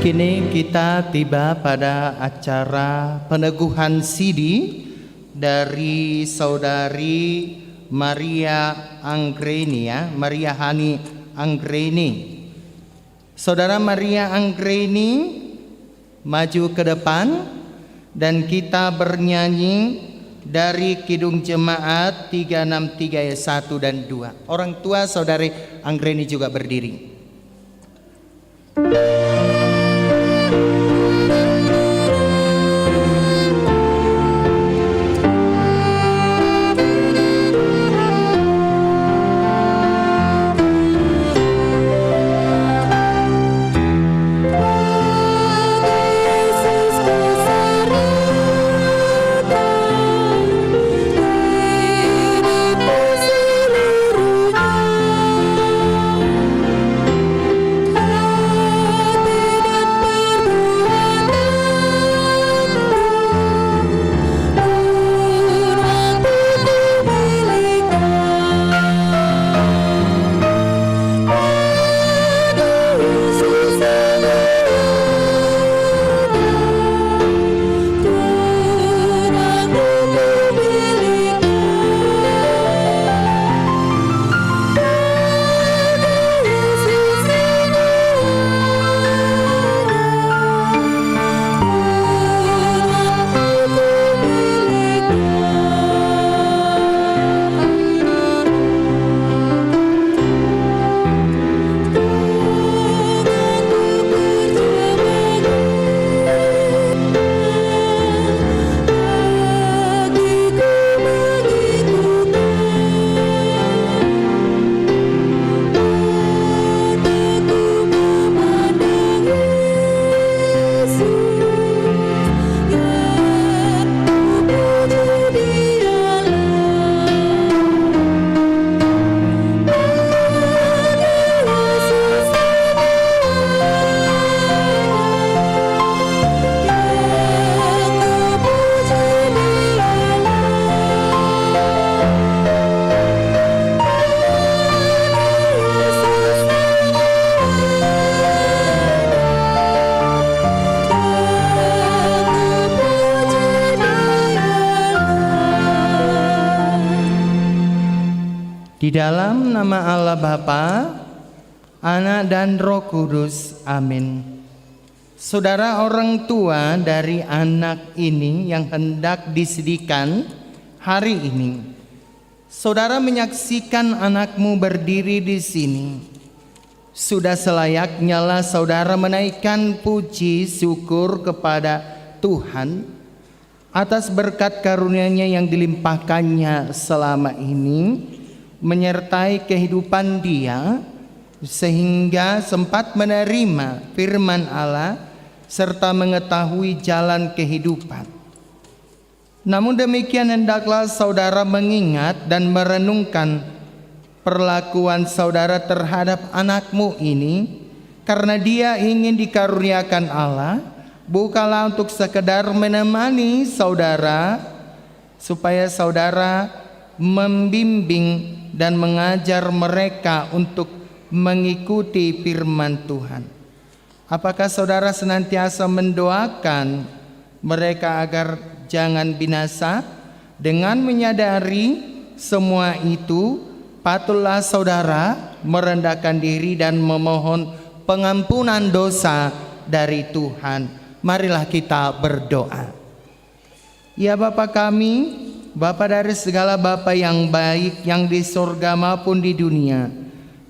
Kini kita tiba pada acara peneguhan sidi dari saudari Maria Anggreni ya, Maria Hani Anggreni. Saudara Maria Anggreni maju ke depan dan kita bernyanyi dari Kidung Jemaat 363 ayat 1 dan 2. Orang tua saudari Anggreni juga berdiri. Di dalam nama Allah Bapa, Anak dan Roh Kudus. Amin. Saudara, orang tua dari anak ini yang hendak disedikan hari ini, saudara menyaksikan anakmu berdiri di sini. Sudah selayaknya lah saudara menaikkan puji syukur kepada Tuhan atas berkat karunia-Nya yang dilimpahkannya selama ini, menyertai kehidupan dia sehingga sempat menerima firman Allah serta mengetahui jalan kehidupan. Namun demikian, hendaklah saudara mengingat dan merenungkan perlakuan saudara terhadap anakmu ini, karena dia ingin dikaruniakan Allah, bukanlah untuk sekedar menemani saudara, supaya saudara membimbing dan mengajar mereka untuk mengikuti firman Tuhan. Apakah saudara senantiasa mendoakan mereka agar jangan binasa? Dengan menyadari semua itu, patutlah saudara merendahkan diri dan memohon pengampunan dosa dari Tuhan. Marilah kita berdoa. Ya Bapa kami, Bapa dari segala Bapa yang baik yang di surga maupun di dunia,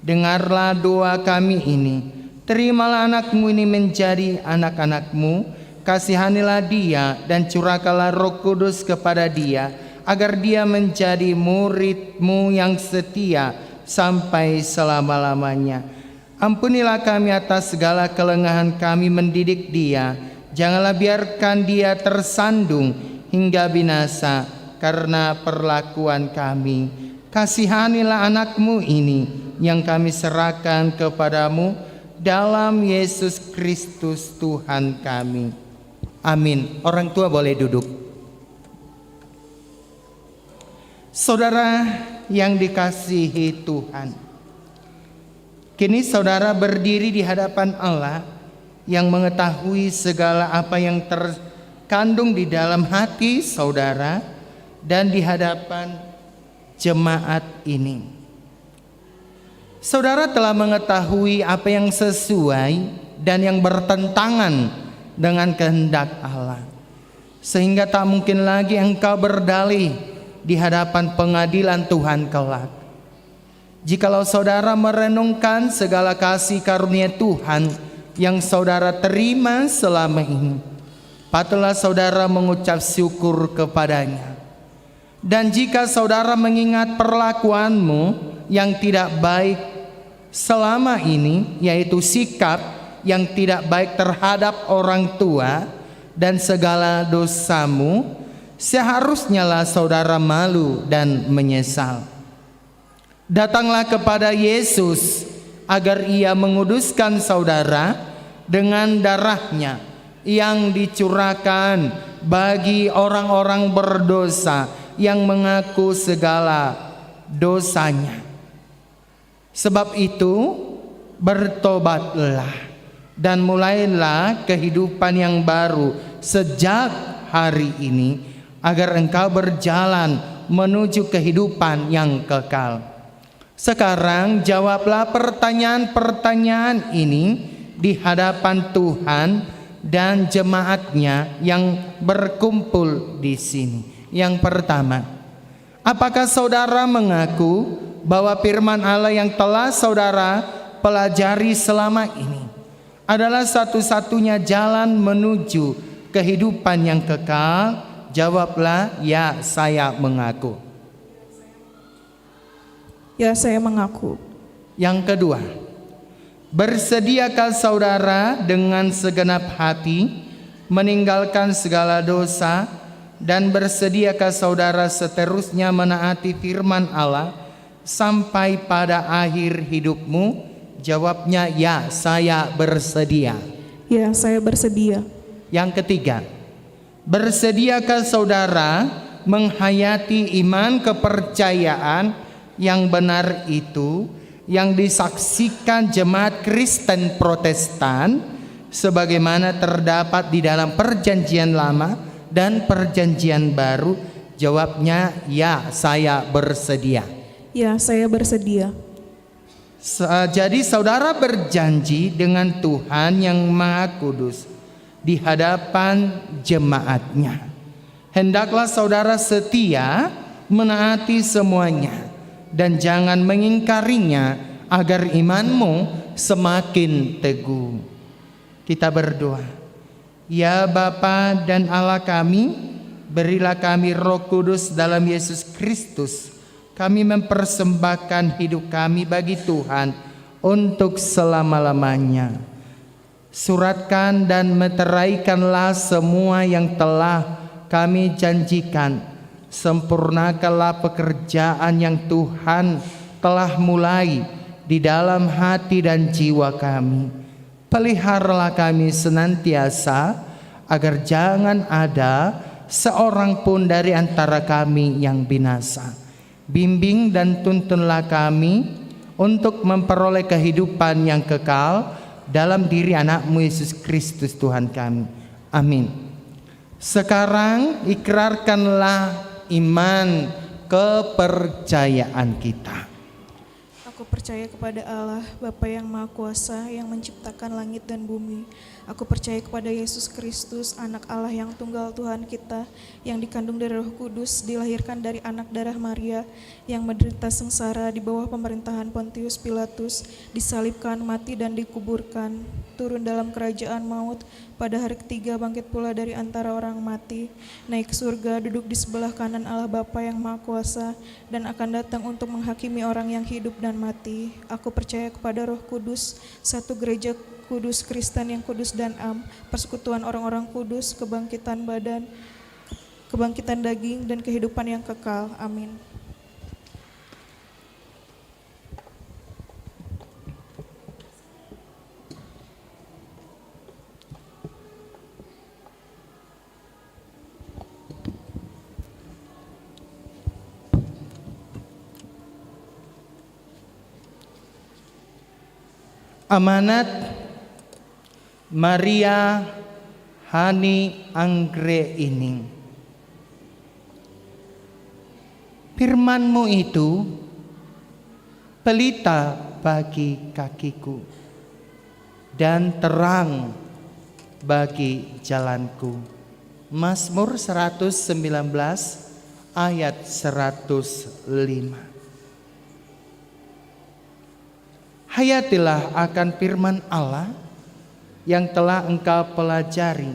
dengarlah doa kami ini. Terimalah anakmu ini menjadi anak-anakmu, kasihanilah dia dan curahkanlah Roh Kudus kepada dia, agar dia menjadi murid-Mu yang setia sampai selama-lamanya. Ampunilah kami atas segala kelengahan kami mendidik dia. Janganlah biarkan dia tersandung hingga binasa karena perlakuan kami. Kasihanilah anakmu ini yang kami serahkan kepadamu dalam Yesus Kristus Tuhan kami. Amin. Orang tua boleh duduk. Saudara yang dikasihi Tuhan, kini saudara berdiri di hadapan Allah yang mengetahui segala apa yang terkandung di dalam hati saudara dan di hadapan jemaat ini. Saudara telah mengetahui apa yang sesuai dan yang bertentangan dengan kehendak Allah, sehingga tak mungkin lagi engkau berdalih di hadapan pengadilan Tuhan kelak. Jikalau saudara merenungkan segala kasih karunia Tuhan yang saudara terima selama ini, patutlah saudara mengucap syukur kepadanya. Dan jika saudara mengingat perlakuanmu yang tidak baik selama ini, yaitu sikap yang tidak baik terhadap orang tua dan segala dosamu, seharusnya lah saudara malu dan menyesal. Datanglah kepada Yesus agar ia menguduskan saudara dengan darahnya yang dicurahkan bagi orang-orang berdosa yang mengaku segala dosanya. Sebab itu bertobatlah dan mulailah kehidupan yang baru sejak hari ini, agar engkau berjalan menuju kehidupan yang kekal. Sekarang jawablah pertanyaan-pertanyaan ini di hadapan Tuhan dan jemaatnya yang berkumpul di sini. Yang pertama, apakah saudara mengaku bahwa firman Allah yang telah saudara pelajari selama ini adalah satu-satunya jalan menuju kehidupan yang kekal? Jawablah, ya, saya mengaku. Ya, saya mengaku. Yang kedua, bersediakah saudara dengan segenap hati meninggalkan segala dosa, dan bersediakah saudara seterusnya menaati firman Allah sampai pada akhir hidupmu? Jawabnya, ya, saya bersedia. Ya, saya bersedia. Yang ketiga, bersediakah saudara menghayati iman kepercayaan yang benar itu yang disaksikan jemaat Kristen Protestan sebagaimana terdapat di dalam Perjanjian Lama dan Perjanjian Baru? Jawabnya, ya, saya bersedia. Ya, saya bersedia. Jadi saudara berjanji dengan Tuhan yang Maha Kudus di hadapan jemaatnya. Hendaklah saudara setia menaati semuanya dan jangan mengingkarinya, agar imanmu semakin teguh. Kita berdoa. Ya Bapa dan Allah kami, berilah kami Roh Kudus dalam Yesus Kristus. Kami mempersembahkan hidup kami bagi Tuhan untuk selama-lamanya. Suratkan dan meteraikanlah semua yang telah kami janjikan. Sempurnakanlah pekerjaan yang Tuhan telah mulai di dalam hati dan jiwa kami. Peliharalah kami senantiasa, agar jangan ada seorang pun dari antara kami yang binasa. Bimbing dan tuntunlah kami untuk memperoleh kehidupan yang kekal dalam diri anak-Mu Yesus Kristus Tuhan kami. Amin. Sekarang ikrarkanlah iman kepercayaan kita. Aku percaya kepada Allah, Bapa yang Maha Kuasa, yang menciptakan langit dan bumi. Aku percaya kepada Yesus Kristus, anak Allah yang tunggal Tuhan kita, yang dikandung dari Roh Kudus, dilahirkan dari anak darah Maria, yang menderita sengsara di bawah pemerintahan Pontius Pilatus, disalibkan, mati dan dikuburkan, turun dalam kerajaan maut, pada hari ketiga bangkit pula dari antara orang mati, naik ke surga, duduk di sebelah kanan Allah Bapa yang Maha Kuasa, dan akan datang untuk menghakimi orang yang hidup dan mati. Aku percaya kepada Roh Kudus, satu gereja kudus Kristen yang kudus dan am, persekutuan orang-orang kudus, kebangkitan badan, kebangkitan daging, dan kehidupan yang kekal. Amin. Amanat Maria Hani Anggrek ini, firman-Mu itu pelita bagi kakiku dan terang bagi jalanku. Mazmur 119 ayat 105. Hayatilah akan firman Allah yang telah engkau pelajari,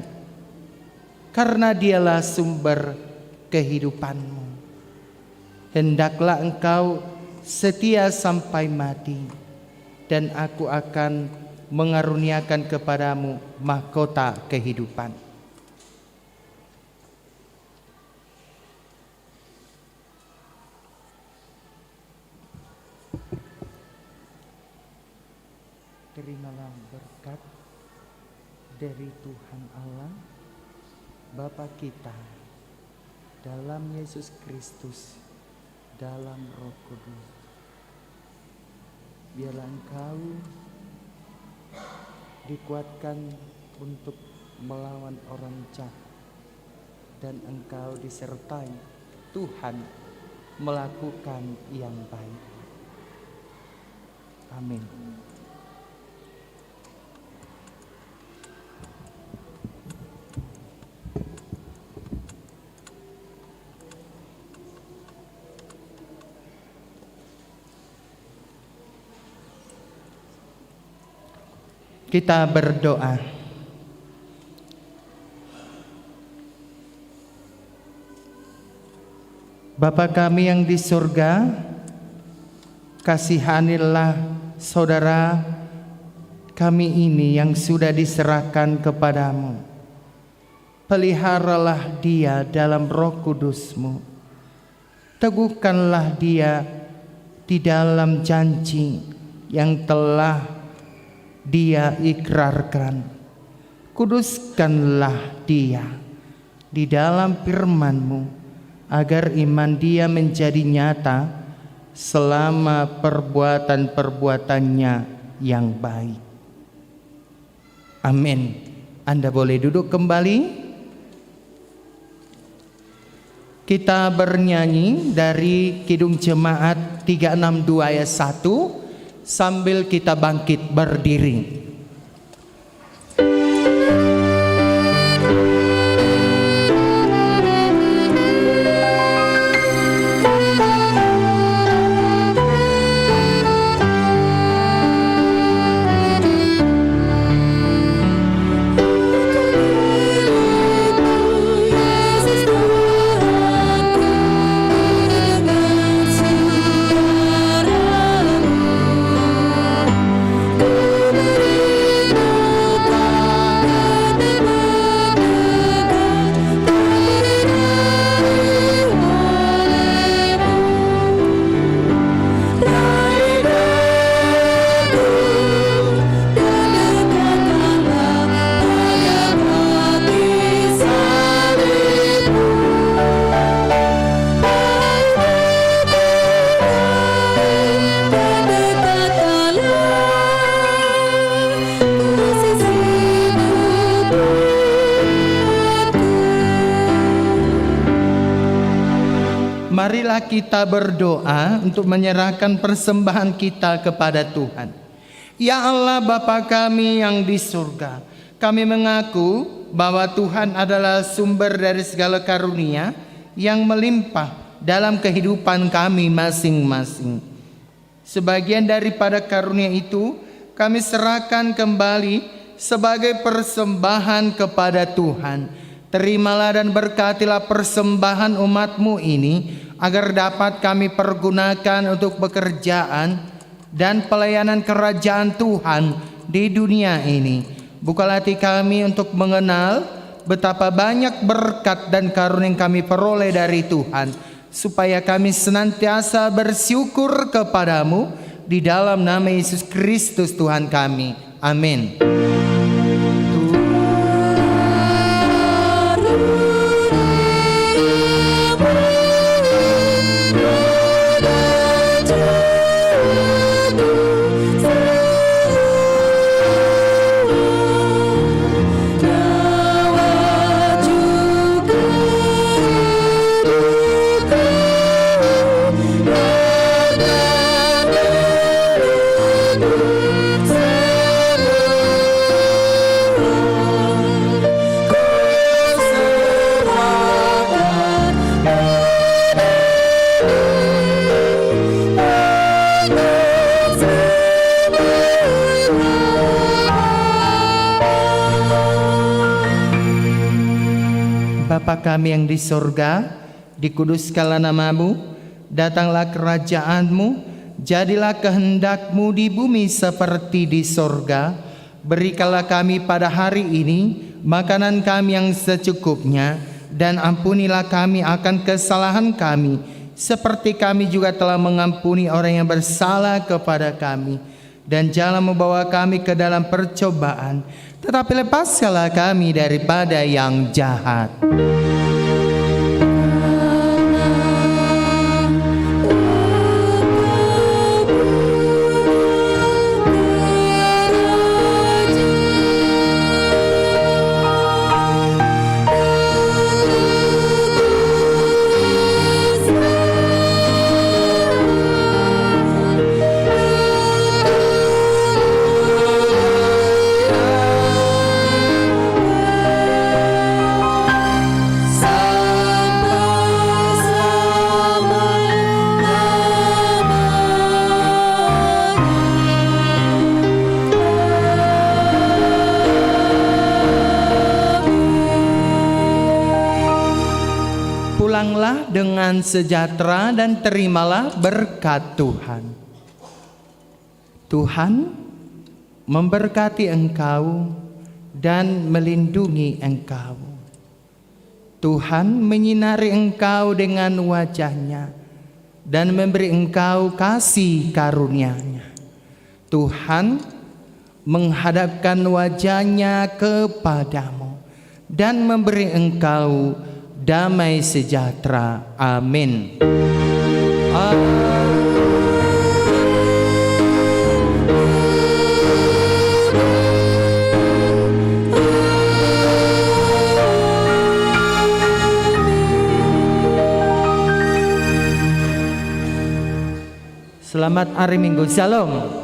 karena dialah sumber kehidupanmu. Hendaklah engkau setia sampai mati, dan aku akan mengaruniakan kepadamu mahkota kehidupan. Terimalah berkat dari Tuhan Allah Bapa kita dalam Yesus Kristus, dalam Roh Kudus. Biarlah engkau dikuatkan untuk melawan orang jahat, dan engkau disertai Tuhan melakukan yang baik. Amin. Kita berdoa. Bapa kami yang di surga, kasihanilah saudara kami ini yang sudah diserahkan kepadamu. Peliharalah dia dalam Roh Kudus-Mu. Teguhkanlah dia di dalam janji yang telah dia ikrarkan. Kuduskanlah dia di dalam firman-Mu, agar iman dia menjadi nyata selama perbuatan-perbuatannya yang baik. Amin. Anda boleh duduk kembali. Kita bernyanyi dari Kidung Jemaat 362 ayat 1 sambil kita bangkit berdiri. Marilah kita berdoa untuk menyerahkan persembahan kita kepada Tuhan. Ya Allah Bapa kami yang di surga, kami mengaku bahwa Tuhan adalah sumber dari segala karunia yang melimpah dalam kehidupan kami masing-masing. Sebagian daripada karunia itu kami serahkan kembali sebagai persembahan kepada Tuhan. Terimalah dan berkatilah persembahan umat-Mu ini, agar dapat kami pergunakan untuk pekerjaan dan pelayanan kerajaan Tuhan di dunia ini. Bukalah hati kami untuk mengenal betapa banyak berkat dan karunia yang kami peroleh dari Tuhan, supaya kami senantiasa bersyukur kepadamu di dalam nama Yesus Kristus Tuhan kami. Amin. Bapa kami yang di sorga, dikuduskanlah namamu, datanglah kerajaanmu, jadilah kehendakmu di bumi seperti di sorga. Berikanlah kami pada hari ini makanan kami yang secukupnya, dan ampunilah kami akan kesalahan kami, seperti kami juga telah mengampuni orang yang bersalah kepada kami. Dan jangan membawa kami ke dalam percobaan, tetapi lepaskanlah kami daripada yang jahat. Pulanglah dengan sejahtera dan terimalah berkat Tuhan. Tuhan memberkati engkau dan melindungi engkau. Tuhan menyinari engkau dengan wajah-Nya dan memberi engkau kasih karunia-Nya. Tuhan menghadapkan wajah-Nya kepadamu dan memberi engkau damai sejahtera. Amin. Selamat hari Minggu. Shalom.